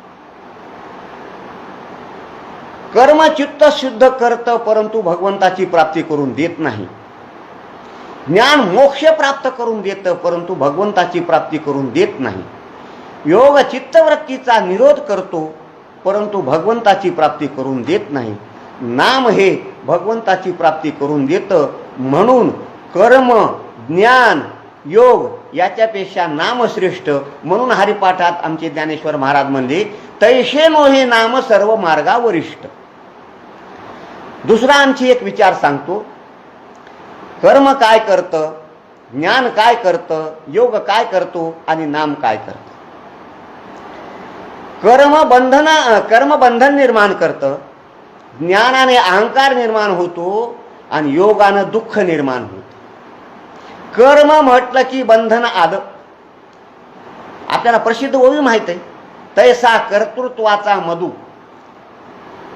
कर्म चित्त शुद्ध करतं, परंतु भगवंताची प्राप्ती करून देत नाही. ज्ञान मोक्ष प्राप्त करून देतं, परंतु भगवंताची प्राप्ती करून देत नाही. योग चित्तवृत्तीचा निरोध करतो, परंतु भगवंताची प्राप्ती करून देत नाही. नाम हे भगवंताची प्राप्ती करून देतं. म्हणून कर्म ज्ञान योग याच्यापेक्षा नाम श्रेष्ठ. म्हणून हरिपाठात आमचे ज्ञानेश्वर महाराज म्हणले, तैसे नोहे नाम सर्व मार्गा वरिष्ठ. दुसरा आणखी एक विचार सांगतो. कर्म काय करतं, ज्ञान काय करतं, योग काय करतो आणि नाम काय करतं. कर्मबंधन निर्माण करतं, ज्ञानाने अहंकार निर्माण होतो आणि योगानं दुःख निर्माण होतं. कर्म म्हटलं की बंधन आलं. आपल्याला प्रसिद्ध ओवी माहित आहे, तैसा कर्तृत्वाचा मधू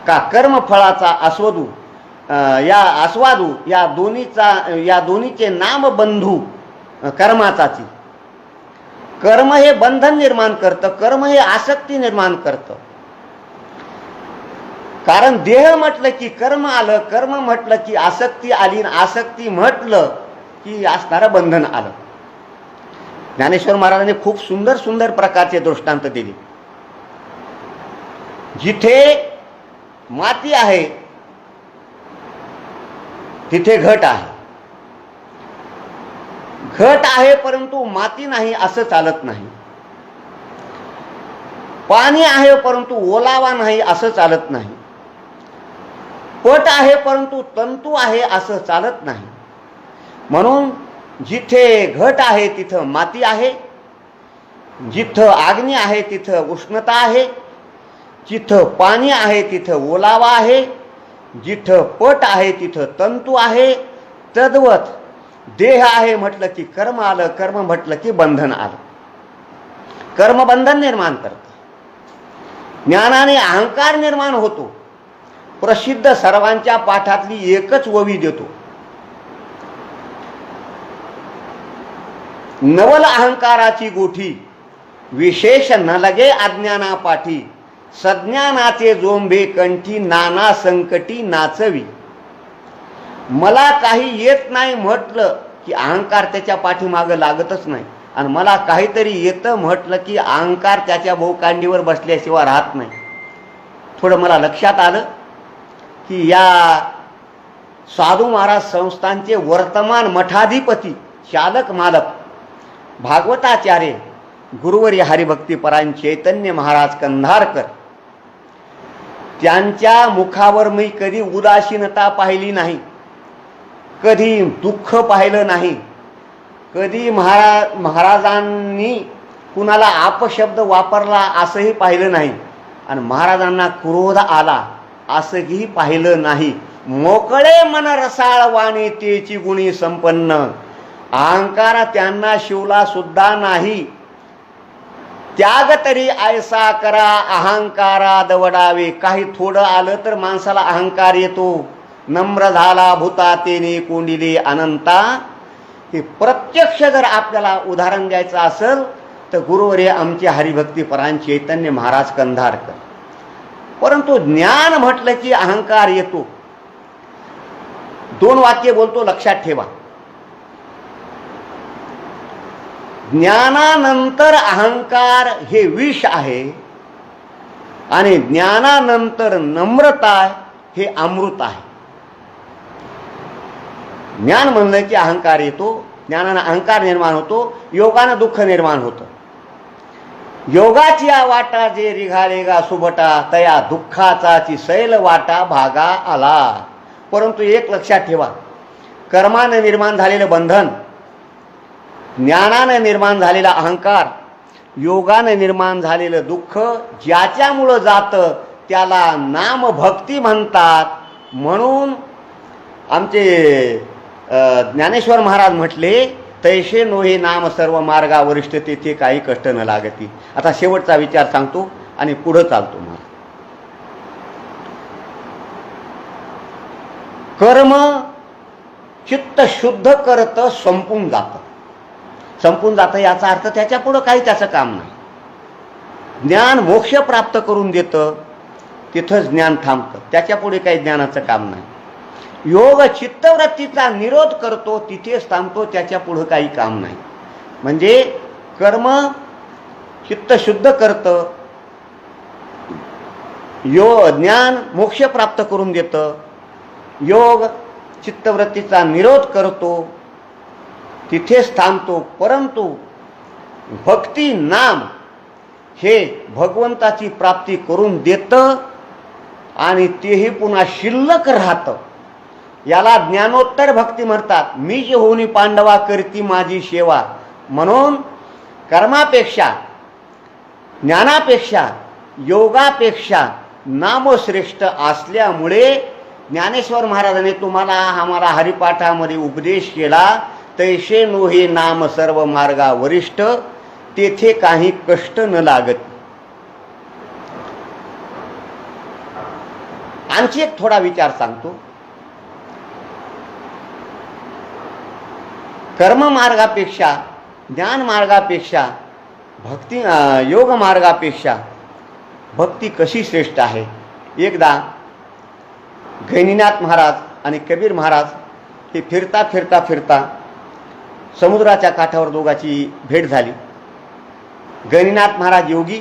का कर्मफळाचा आस्वादू या दोन्हीचे नाम बंधू कर्माचाची. कर्म हे बंधन निर्माण करतं, कर्म हे आसक्ती निर्माण करतं. कारण देह म्हटलं की कर्म आलं, कर्म म्हटलं की आसक्ती आली, आसक्ती म्हटलं की असणारं बंधन आलं. ज्ञानेश्वर महाराजांनी खूप सुंदर सुंदर प्रकारचे दृष्टांत दिले. जिथे माती आहे तिथे घट आहे. घट आहे परंतु माती नाही असं चालत नाही. पाणी आहे परंतु ओलावा नाही असं चालत नाही. पट आहे परंतु तंतू आहे असं चालत नाही. म्हणून जिथे घट आहे तिथं माती आहे, जिथं अग्नी आहे तिथं उष्णता आहे, जिथं पाणी आहे तिथं ओलावा आहे, जिथं पट आहे तिथं तंतू आहे. तद्वत देह आहे म्हटलं की कर्म आलं, कर्म म्हटलं की बंधन आलं. कर्म बंधन निर्माण करतं. ज्ञानाने अहंकार निर्माण होतो. प्रसिद्ध सर्वांच्या पाठातली एकच ओवी देतो. नवल अहंकाराची गोठी, विशेष न लगे अज्ञाना पाठी, सज्ञानाचे जोंबे कंठी, नाना संकटी नाचवी. मला काही येत नाही म्हटलं की अहंकार त्याच्या पाठीमागं लागतच नाही, आणि मला काहीतरी येतं म्हटलं की अहंकार त्याच्या भोवकांडीवर बसल्याशिवाय राहत नाही. थोडं मला लक्षात आलं की या साधू महाराज संस्थांचे वर्तमान मठाधिपती, चालक मालक भागवताचार्य गुरुवर्य हरिभक्तीपरायण चैतन्य महाराज कंधारकर, त्यांच्या मुखावर मी कधी उदासीनता पाहिली नाही, कधी दुःख पाहिलं नाही, कधी महाराजांनी कुणाला अपशब्द वापरला असंही पाहिलं नाही, आणि महाराजांना क्रोध आला असंही पाहिलं नाही. मोकळे मन रसाळ वाणी तेची गुणी संपन्न, अहंकार त्यांना शिवला सुद्धा नाही. त्याग तरी ऐसा करा अहंकारा दवडावे. काही थोडं आलं तर माणसाला अहंकार येतो. नम्र झाला भूता तेने कोंडिले अनंता. हे प्रत्यक्ष जर आपल्याला उदाहरण द्यायचं असेल तर गुरुवर्य आमचे हरिभक्तीपरायण चैतन्य महाराज कंधारकर. परंतु ज्ञान म्हटलं की अहंकार येतो. 2 वाक्य बोलतो, लक्षात ठेवा. ज्ञानानंतर अहंकार हे विष आहे, आणि ज्ञानानंतर नम्रता हे अमृत आहे. ज्ञान म्हणलं की अहंकार येतो, ज्ञानानं अहंकार निर्माण होतो, योगानं दुःख निर्माण होतं. योगाची वाटा जे रिघालेगा सुबटा, तया दुःखाचाची सैल वाटा भागा आला. परंतु एक लक्षात ठेवा, कर्मानं निर्माण झालेलं बंधन, ज्ञानानं निर्माण झालेला अहंकार, योगानं निर्माण झालेलं दुःख ज्याच्यामुळं जातं त्याला नामभक्ती म्हणतात. म्हणून आमचे ज्ञानेश्वर महाराज म्हटले, तैसे नोहे नाम सर्व मार्गा वरिष्ठ, तेथे काही कष्ट न लागती. आता शेवटचा विचार सांगतो आणि पुढं चालतो. मला कर्म चित्त शुद्ध करतं, संपून जातं. संपून जातं याचा अर्थ त्याच्या पुढं काही त्याचं काम नाही. ज्ञान मोक्ष प्राप्त करून देतं, तिथंच ज्ञान थांबतं, त्याच्या पुढे काही ज्ञानाचं काम नाही. योग चित्तवृत्तीचा निरोध करतो, तिथेच थांबतो, त्याच्या पुढं काही काम नाही. म्हणजे कर्म चित्त शुद्ध करतं, ज्ञान मोक्ष प्राप्त करून देतं, योग चित्तवृत्तीचा निरोध करतो, तिथेच थांबतो. परंतु भक्ती नाम हे भगवंताची प्राप्ती करून देतं, आणि तेही पुन्हा शिल्लक राहतं. याला ज्ञानोत्तर भक्ती म्हणतात. मी जे होऊन पांडवा करती माझी सेवा. म्हणून कर्मापेक्षा, ज्ञानापेक्षा, योगापेक्षा नामश्रेष्ठ असल्यामुळे ज्ञानेश्वर महाराजांनी तुम्हाला आम्हाला हरिपाठामध्ये उपदेश केला, तैसे नोहे नाम सर्व मार्गा वरिष्ठ, तेथे काही कष्ट न लागत. आणखी एक थोडा विचार सांगतो. कर्म मार्गापेक्षा, ज्ञान मार्गापेक्षा, भक्ती योग मार्गापेक्षा भक्ती कशी श्रेष्ठ आहे. एकदा गैनीनाथ महाराज आणि कबीर महाराज हे फिरता फिरता फिरता समुद्राच्या काठावर दोघांची भेट झाली. गैनीनाथ महाराज योगी,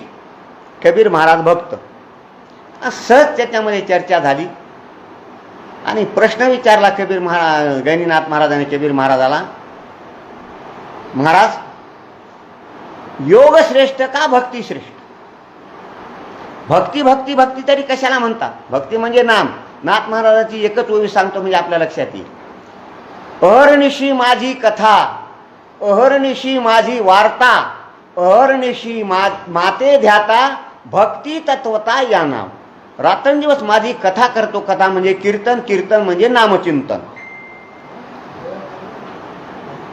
कबीर महाराज भक्त. सहज त्याच्यामध्ये चर्चा झाली आणि प्रश्न विचारला गैनीनाथ महाराजांनी कबीर महाराजाला, महाराज योग श्रेष्ठ का भक्ती श्रेष्ठ? भक्ती भक्ती भक्ती तरी कशाला म्हणतात? भक्ती म्हणजे नाम. नाथ महाराजांची एकच ओवी सांगतो म्हणजे आपल्या लक्षात येईल. अहर्निशी माझी कथा, अहर्निशी माझी वार्ता, अहर्निशी माते ध्याता, भक्ती तत्वता या नाम. रात्रंदिवस माझी कथा करतो. कथा म्हणजे कीर्तन, कीर्तन म्हणजे नामचिंतन.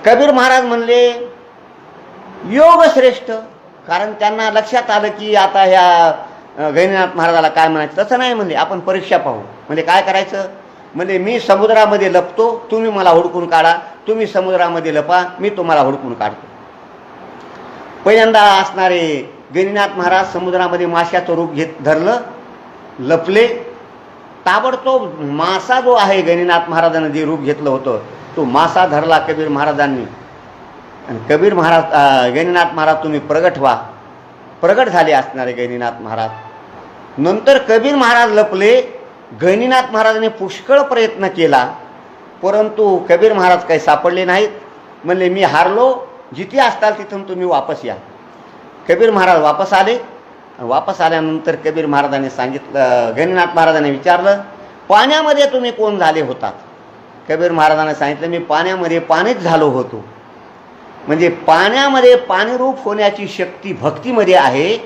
कबीर महाराज म्हणले योग श्रेष्ठ. कारण त्यांना लक्षात आलं की आता ह्या गैनीनाथ महाराजाला काय म्हणायचं. तसं नाही म्हणले, आपण परीक्षा पाहू. म्हणजे काय करायचं? म्हणजे मी समुद्रामध्ये लपतो, तुम्ही मला हुडकून काढा. तुम्ही समुद्रामध्ये लपा, मी तुम्हाला हुडकून काढतो. पहिल्यांदा असणारे गैनीनाथ महाराज समुद्रामध्ये माशाचं रूप धरलं, लपले. ताबडतोब मासा जो आहे, गैनीनाथ महाराजांनी जे रूप घेतलं होतं तो मासा धरला कबीर महाराजांनी. आणि कबीर महाराज गैनीनाथ महाराज तुम्ही प्रगट व्हा. प्रगट झाले असणारे गैनीनाथ महाराज. नंतर कबीर महाराज लपले. गैनीनाथ महाराजांनी पुष्कळ प्रयत्न केला, परंतु कबीर महाराज काही सापडले नाहीत. म्हणले मी हारलो, जिथे असताल तिथून तुम्ही वापस या. कबीर महाराज वापस आले. वापस आल्यानंतर कबीर महाराजांनी सांगितलं, गैनीनाथ महाराजांनी विचारलं पाण्यामध्ये तुम्ही कोण झाले होतात? कबीर महाराजांनी सांगितलं मी पाण्यामध्ये पाणीच झालो होतो. म्हणजे पाण्यामध्ये पाणीरूप होण्याची शक्ती भक्तीमध्ये आहे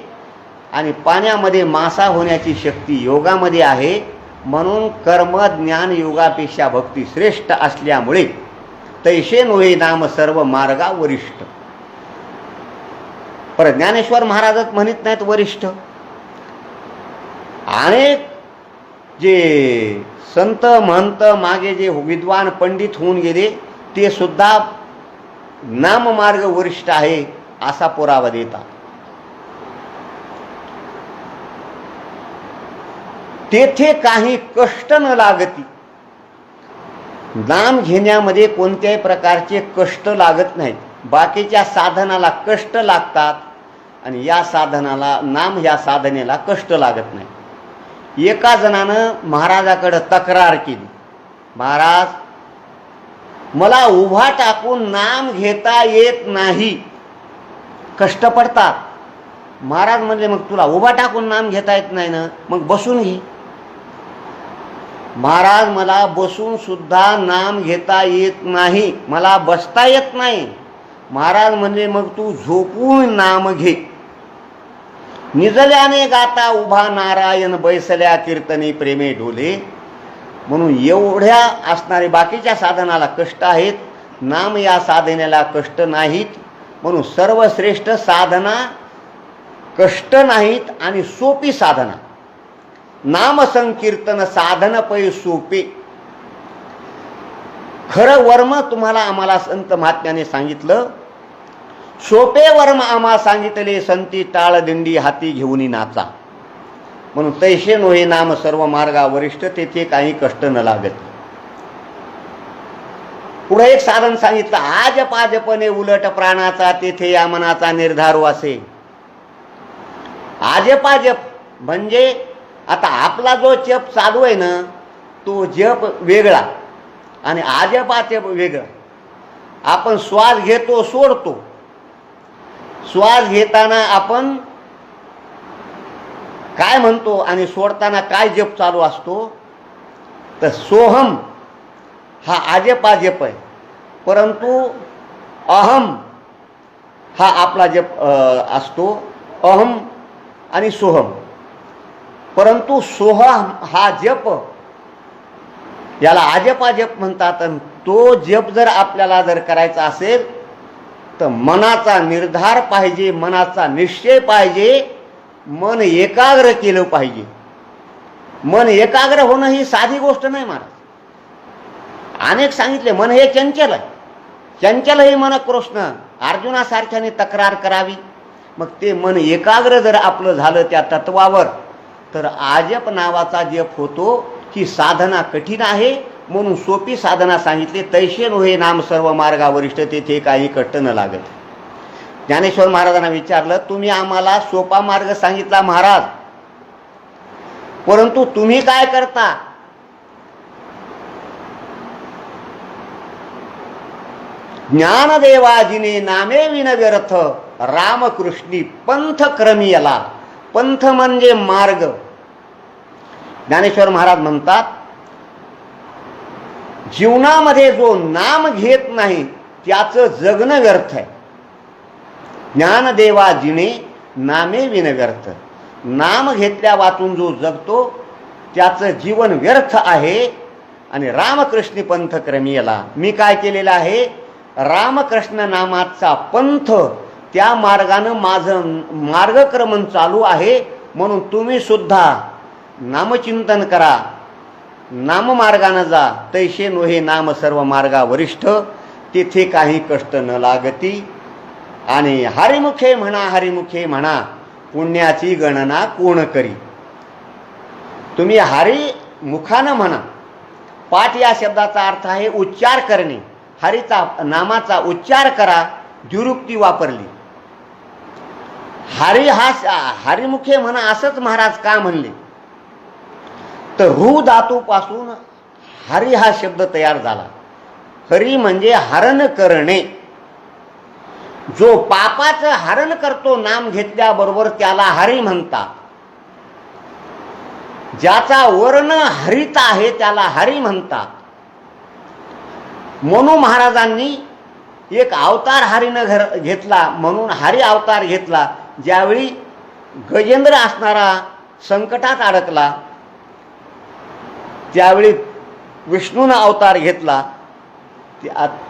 आणि पाण्यामध्ये मासा होण्याची शक्ती योगामध्ये आहे. म्हणून कर्म ज्ञान योगापेक्षा भक्ती श्रेष्ठ असल्यामुळे तैसे नोहे नाम सर्व मार्गा वरिष्ठ. पर ज्ञानेश्वर महाराजच म्हणत नाहीत वरिष्ठ. अनेक जे संत महंत मागे जे विद्वान पंडित होऊन गेले ते सुद्धा नाममार्ग वरिष्ठ आहे असा पुरावा देतात. तेथे काही कष्ट न लागती. नाम घेण्यामध्ये कोणत्याही प्रकारचे कष्ट लागत नाहीत. बाकीच्या साधनाला कष्ट लागतात आणि या साधनाला, नाम ह्या साधनेला कष्ट लागत नाही. एका जणानं महाराजाकडे तक्रार केली, महाराज मला उभा टाकून नाम घेता येत नाही, कष्ट पडतात. महाराज म्हणले मग तुला उभा टाकून नाम घेता येत नाही ना, मग बसून घे. महाराज मला बसून सुद्धा नाम घेता येत नाही, मला बसता येत नाही. महाराज म्हणले मग तू झोपून नाम घे. निजल्याने गाता उभा नारायण, बैसल्या कीर्तनी प्रेमे ढोले. म्हणून एवढ्या असणारे बाकीच्या साधनाला कष्ट आहेत, नाम या साधनेला कष्ट नाहीत. म्हणून सर्वश्रेष्ठ साधना कष्ट नाहीत आणि सोपी साधना. नाम संकीर्तन साधन पै सोपे. खरं वर्म तुम्हाला आम्हाला संत महात्म्याने सांगितलं, सोपे वर्म आम्हा सांगितले संती टाळ दिंडी हाती घेऊन नाचा. म्हणून तैसे नोहे नाम सर्व मार्गा वरिष्ठ, तेथे काही कष्ट न लागत. पुढे एक साधन सांगितलं, आजपाजपणे उलट प्राणाचा, तेथे या मनाचा निर्धार वासे. आजपाजप म्हणजे आता आपला जो जप चालू आहे ना तो जप वेगळा आणि आजपाजप वेगळा. आपण श्वास घेतो सोडतो, श्वास घेताना आपण काय म्हणतो आणि सोडताना काय जप चालू असतो. तर सोहम हा आजपाजप आहे, परंतु अहम हा आपला जप असतो. अहम आणि सोहम. परंतु सोहम हा जप याला आजपाजप म्हणतात. तो जप जर आपल्याला जर करायचा असेल तर मनाचा निर्धार पाहिजे, मनाचा निश्चय पाहिजे, मन एकाग्र केलं पाहिजे. मन एकाग्र होणं ही साधी गोष्ट नाही महाराज. अनेक सांगितले मन हे चंचल आहे. चंचल हे मन कृष्ण, अर्जुनासारख्याने तक्रार करावी. मग ते मन एकाग्र जर आपलं झालं त्या तत्वावर, तर आजप नावाचा जप होतो. की साधना कठीण आहे म्हणून सोपी साधना सांगितली. तैसे नोहे नाम सर्व मार्गा वरिष्ठ, तेथे काही कष्ट न लागत. ज्ञानेश्वर महाराजांना विचारलं, तुम्ही आम्हाला सोपा मार्ग सांगितला महाराज, परंतु तुम्ही काय करता? ज्ञानदेवाजिने नामे विन व्यर्थ, रामकृष्णी पंथ क्रमियला. पंथ म्हणजे मार्ग. ज्ञानेश्वर महाराज म्हणतात, जीवनामध्ये जो नाम घेत नाही त्याचं जगणं व्यर्थ आहे. ज्ञानदेवाजिने नामे विन व्यर्थ, नाम घेतल्या वाचून जो जगतो त्याचं जीवन व्यर्थ आहे. आणि रामकृष्ण पंथ क्रमियला, मी काय केलेलं आहे? रामकृष्ण नामाचा पंथ, त्या मार्गानं माझं मार्गक्रमण चालू आहे. म्हणून तुम्ही सुद्धा नामचिंतन करा, नाममार्गानं जा. तैसे नोहे नाम सर्व मार्गा वरिष्ठ, तेथे काही कष्ट न लागती. आणि हरिमुखे म्हणा, हरिमुखे म्हणा, पुण्याची गणना कोण करी. तुम्ही हरिमुखानं म्हणा. पाठ या शब्दाचा अर्थ आहे उच्चार करणे. हरीचा नामाचा उच्चार करा, द्विरुक्ती वापरली. हरिमुखे म्हणा असंच महाराज का म्हणले? तर रू धातूपासून हरी हा शब्द तयार झाला. हरी म्हणजे हरण करणे. जो पापाचं हरण करतो नाम घेतल्याबरोबर त्याला हरी म्हणतात. ज्याचा वर्ण हरित आहे त्याला हरी म्हणतात. म्हणून महाराजांनी एक अवतार हरीनं घेतला, म्हणून हरी अवतार घेतला. ज्यावेळी गजेंद्र असणारा संकटात अडकला त्यावेळी विष्णूनं अवतार घेतला.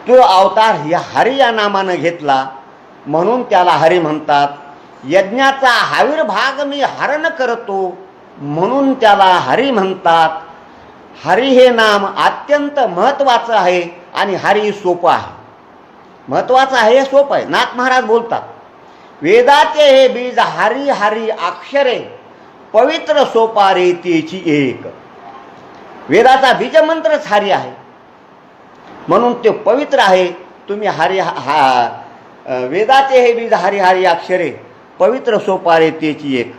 तो अवतार हरी या नामानं घेतला म्हणून त्याला हरी म्हणतात. यज्ञाचा आविर्भाग मी हरण करतो म्हणून त्याला हरी म्हणतात. हरी हे नाम अत्यंत महत्त्वाचं आहे आणि हरी सोपं आहे. महत्त्वाचं आहे हे सोपं आहे. नाथ महाराज बोलतात, वेदाचे हे बीज हरी हरी अक्षरे, पवित्र सोपारे तेची एक. वेदाचा बीजमंत्रच हरी आहे म्हणून ते पवित्र आहे. तुम्ही हरी वेदाचे हे बीज हरी हरी अक्षरे, पवित्र सोपारे तेची एक.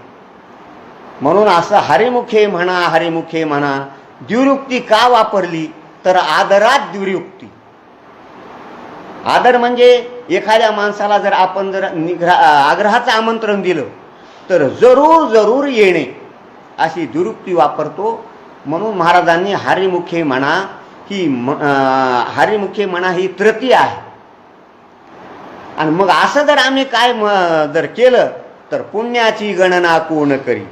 म्हणून असं हरिमुखे म्हणा, हरिमुखे म्हणा. द्विरुक्ती का वापरली? तर आदरात द्विरुक्ती. आदर म्हणजे एखाद्या माणसाला जर आपण जर आग्रहाचं आमंत्रण दिलं तर जरूर जरूर येणे अशी द्विरुक्ती वापरतो. म्हणून महाराजांनी हरिमुखे म्हणा ही हरिमुखे म्हणा ही तृतीय आहे. आणि मग असं जर आम्ही काय जर केलं तर पुण्याची गणना कोण करी.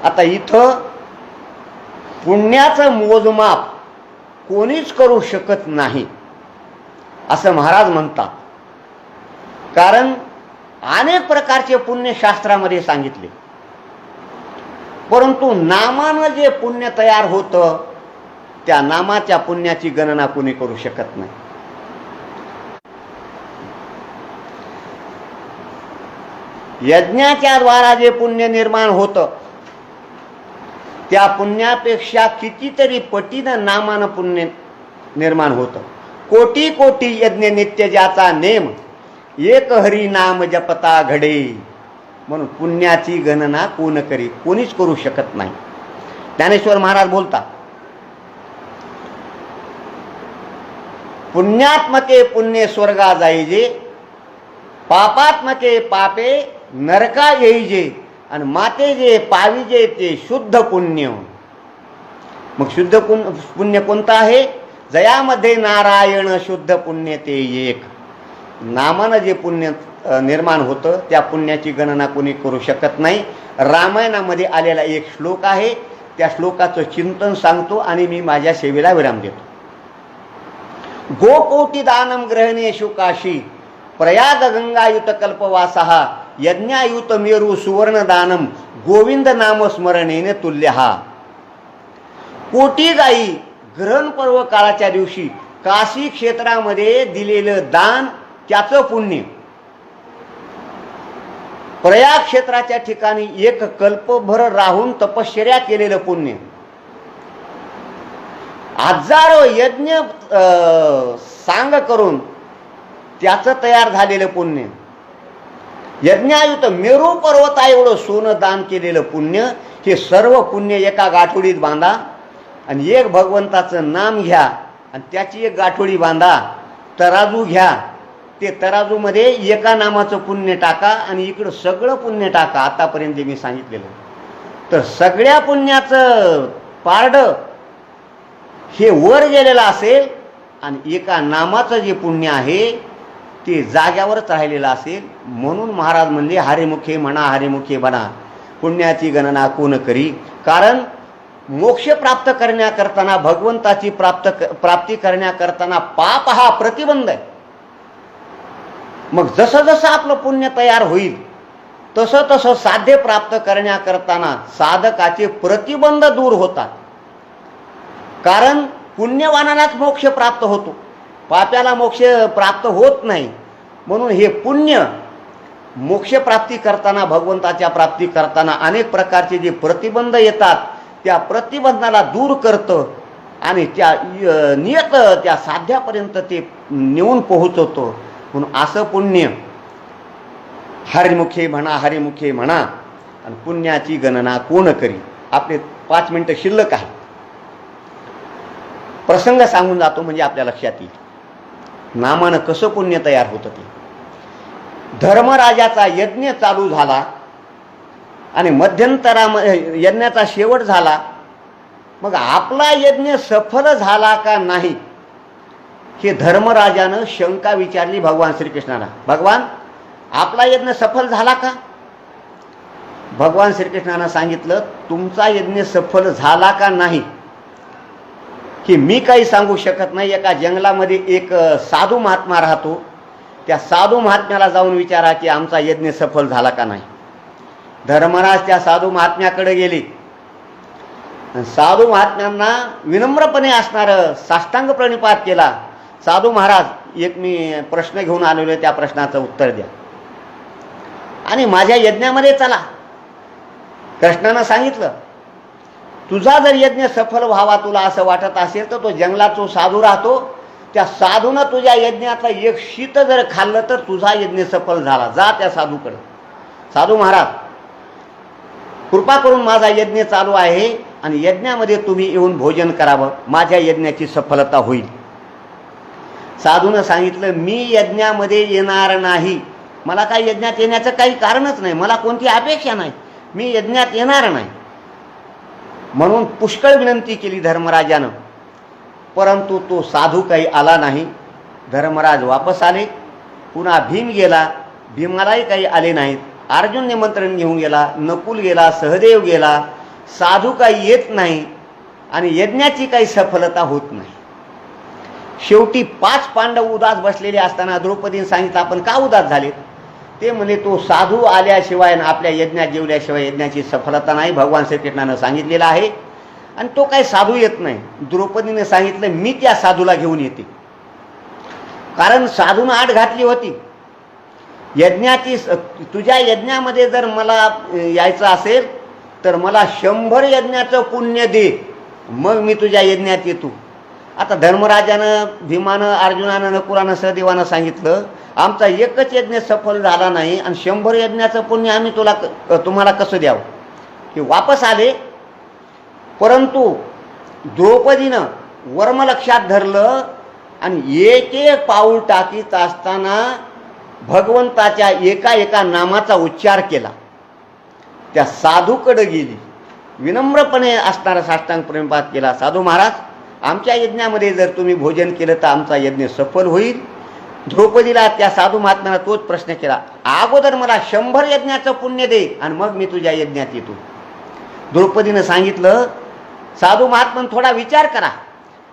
आता इथं पुण्याचं मोजमाप कोणीच करू शकत नाही असं महाराज म्हणतात. कारण अनेक प्रकारचे पुण्य शास्त्रामध्ये सांगितले, परंतु नामानं जे पुण्य तयार होतं त्या नामाच्या पुण्याची गणना कोणी करू शकत नाही. यज्ञाच्या द्वारा जे पुण्य निर्माण होतं त्या पुण्यापेक्षा कितीतरी पटीनं नामानं पुण्य निर्माण होतं. कोटी कोटी यज्ञ नित्य ज्याचा नेम, एक हरी नाम जपता घडे. म्हणून पुण्याची गणना कोण करी, कोणीच करू शकत नाही. ज्ञानेश्वर महाराज बोलतात, पुण्यात्मके पुण्य स्वर्गा जाईजे, पापात्मके पापे नरका येईजे. आणि माते जे पाविजे ते शुद्ध पुण्य. मग शुद्ध पुण्य कोणतं आहे? जयामध्ये नारायण शुद्ध पुण्य ते एक. नामानं जे पुण्य निर्माण होतं त्या पुण्याची गणना कोणी करू शकत नाही. रामायणामध्ये आलेला एक श्लोक आहे, त्या श्लोकाचं चिंतन सांगतो आणि मी माझ्या सेवेला विराम देतो. गोकोटी दानम ग्रहणेषु काशी, प्रयाग गंगायुत कल्पवासहा, यज्ञायुत मेरू सुवर्ण दानम, गोविंद नाम स्मरणेने तुल्य हा. कोटी गायी ग्रहण पर्व काळाच्या दिवशी काशी क्षेत्रामध्ये दिलेलं दान त्याचं पुण्य, प्रयाग क्षेत्राच्या ठिकाणी एक कल्पभर राहून तपश्चर्या केलेलं पुण्य, हजारो यज्ञ सांग करून त्याचं तयार झालेलं पुण्य, यज्ञायुत मेरू पर्वता एवढं सोनं दान केलेलं पुण्य, हे सर्व पुण्य एका गाठोडीत बांधा आणि एक भगवंताचं नाम घ्या आणि त्याची एक गाठोडी बांधा, तराजू घ्या, ते तराजूमध्ये एका नामाचं पुण्य टाका आणि इकडं सगळं पुण्य टाका. आतापर्यंत मी सांगितलेलं, तर सगळ्या पुण्याचं पारडं हे वर गेलेलं असेल आणि एका नामाचं जे पुण्य आहे ते जाग्यावरच राहिलेलं असेल. म्हणून महाराज म्हणले हरिमुखे म्हणा हरिमुखे म्हणा, पुण्याची गणना कोण करी. कारण मोक्ष प्राप्त करण्याकरताना, भगवंताची प्राप्ती करण्याकरताना पाप हा प्रतिबंध आहे. मग जसं जसं आपलं पुण्य तयार होईल तसं तसं साध्य प्राप्त करण्याकरताना साधकाचे प्रतिबंध दूर होतात. कारण पुण्यवानालाच मोक्ष प्राप्त होतो, पाप्याला मोक्ष प्राप्त होत नाही. म्हणून हे पुण्य मोक्ष प्राप्ती करताना, भगवंताच्या प्राप्ती करताना अनेक प्रकारचे जे प्रतिबंध येतात त्या प्रतिबंधाला दूर करतं आणि त्या नियत त्या साध्यापर्यंत ते नेऊन पोहोचवतो. म्हणून असं पुण्य हरिमुखे म्हणा हरिमुखे म्हणा आणि पुण्याची गणना कोण करी. आपले 5 मिनिटं शिल्लक आहे, प्रसंग सांगून जातो म्हणजे आपल्या लक्षात येईल नामानं कसं पुण्य तयार होतं ते. धर्मराजाचा यज्ञ चालू झाला आणि मध्यंतरामध्ये यज्ञाचा शेवट झाला. मग आपला यज्ञ सफल झाला का नाही हे धर्मराजानं शंका विचारली भगवान श्रीकृष्णाला. भगवान, आपला यज्ञ सफल झाला का? भगवान श्रीकृष्णानं सांगितलं, तुमचा यज्ञ सफल झाला का नाही की मी काही सांगू शकत नाही. एका जंगलामध्ये एक साधू महात्मा राहतो, त्या साधू महात्म्याला जाऊन विचारा की आमचा यज्ञ सफल झाला का नाही. धर्मराज त्या साधू महात्म्याकडे गेले. साधू महात्म्यांना विनम्रपणे असणारं साष्टांग प्रणिपात केला. साधू महाराज, एक मी प्रश्न घेऊन आलेलो आहे, त्या प्रश्नाचं उत्तर द्या आणि माझ्या यज्ञामध्ये चला. कृष्णानं सांगितलं, तुझा जर यज्ञ सफल व्हावा तुला असं वाटत असेल तर तो जंगलात जो साधू राहतो त्या साधूनं तुझ्या यज्ञातलं एक शीत जर खाल्लं तर तुझा यज्ञ सफल झाला. जा त्या साधूकडे. साधू महाराज, कृपा करून माझा यज्ञ चालू आहे आणि यज्ञामध्ये तुम्ही येऊन भोजन करावं, माझ्या यज्ञाची सफलता होईल. साधूनं सांगितलं, मी यज्ञामध्ये येणार नाही, मला काही यज्ञात येण्याचं काही कारणच नाही, मला कोणती अपेक्षा नाही, मी यज्ञात येणार नाही. म्हणून पुष्कळ विनंती केली धर्मराजानं, परंतु तो साधू काही आला नाही. धर्मराज वापस आले. पुन्हा भीम गेला, भीमालाही काही आले नाहीत. अर्जुन निमंत्रण घेऊन गेला, नकुल गेला, सहदेव गेला, साधू काही येत नाही आणि यज्ञाची काही सफलता होत नाही. शेवटी 5 पांडव उदास बसलेले असताना द्रौपदीने सांगितलं, आपण का उदास झाले? ते म्हणे, तो साधू आल्याशिवाय आपल्या यज्ञात जेवल्याशिवाय यज्ञाची सफलता नाही, भगवान श्रीकृष्णानं सांगितलेलं आहे आणि तो काही साधू येत नाही. द्रौपदीने सांगितलं, मी त्या साधूला घेऊन येते. कारण साधूनं आड घातली होती, यज्ञाची तुझ्या यज्ञामध्ये जर मला यायचं असेल तर मला 100 यज्ञाचं पुण्य दे, मग मी तुझ्या यज्ञात येतो. आता धर्मराजानं, भीमानं, अर्जुनानं, नकुलानं, सहदेवानं सांगितलं, आमचा एकच यज्ञ सफल झाला नाही आणि 100 यज्ञाचं पुण्य आम्ही तुम्हाला कसं द्यावं. ते वापस आले. परंतु द्रौपदीनं वर्म लक्षात धरलं आणि एक एक पाऊल टाकीत असताना भगवंताच्या एका एका नामाचा उच्चार केला. त्या साधूकडे गेली, विनम्रपणे असणारा साष्टांग प्रणिपात केला. साधू महाराज, आमच्या यज्ञामध्ये जर तुम्ही भोजन केलं तर आमचा यज्ञ सफल होईल. द्रौपदीला त्या साधू महात्म्यानं तोच प्रश्न केला, अगोदर मला 100 यज्ञाचं पुण्य दे आणि मग मी तुझ्या यज्ञात येतो. द्रौपदीनं सांगितलं, साधू महात्म्यानं थोडा विचार करा,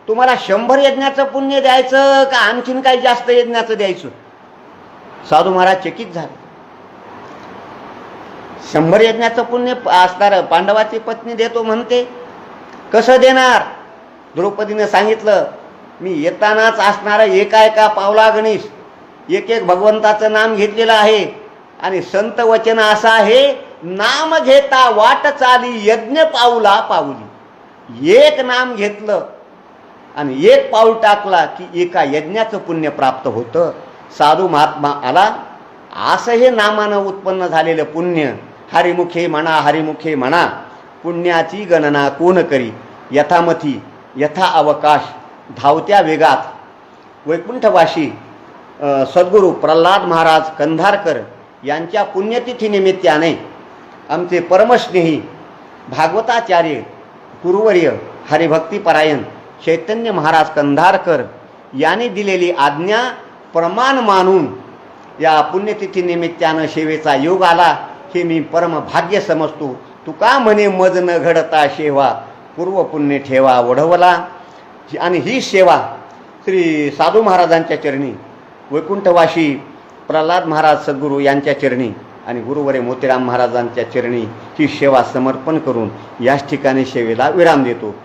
तुम्हाला 100 यज्ञाचं पुण्य द्यायचं का आणखीन काही जास्त यज्ञाचं द्यायचं? साधू महाराज चकित झाले. 100 यज्ञाचं पुण्य असणार पांडवाची पत्नी देतो म्हणते, कसं देणार? द्रौपदीने सांगितलं, मी येतानाच असणारा एका एका पावला गणेश एक एक भगवंताचं नाम घेतलेलं आहे. आणि संत वचन असं आहे, नाम घेता वाट चाली यज्ञ पाऊला पाऊली. एक नाम घेतलं आणि एक पाऊल टाकला की एका यज्ञाचं पुण्य प्राप्त होतं. साधू महात्मा आला असं हे नामानं उत्पन्न झालेलं पुण्य. हरिमुखे म्हणा हरिमुखे म्हणा, पुण्याची गणना कोण करी. यथामथी यथा अवकाश धावत्या वेगात वैकुंठवासी सद्गुरू प्रल्हाद महाराज कंधारकर यांच्या पुण्यतिथीनिमित्ताने आमचे परमस्नेही भागवताचार्य गुरुवर्य हरिभक्तीपरायण चैतन्य महाराज कंधारकर यांनी दिलेली आज्ञा प्रमाण मानून या पुण्यतिथीनिमित्तानं सेवेचा योग आला, हे मी परम भाग्य समजतो. तुका म्हणे मज न घडता सेवा, पूर्वपुण्य ठेवा ओढवला. आणि ही सेवा श्री साधू महाराजांच्या चरणी, वैकुंठवासी प्रल्हाद महाराज सद्गुरू यांच्या चरणी आणि गुरुवरे मोतीराम महाराजांच्या चरणी ही सेवा समर्पण करून याच ठिकाणी सेवेला विराम देतो.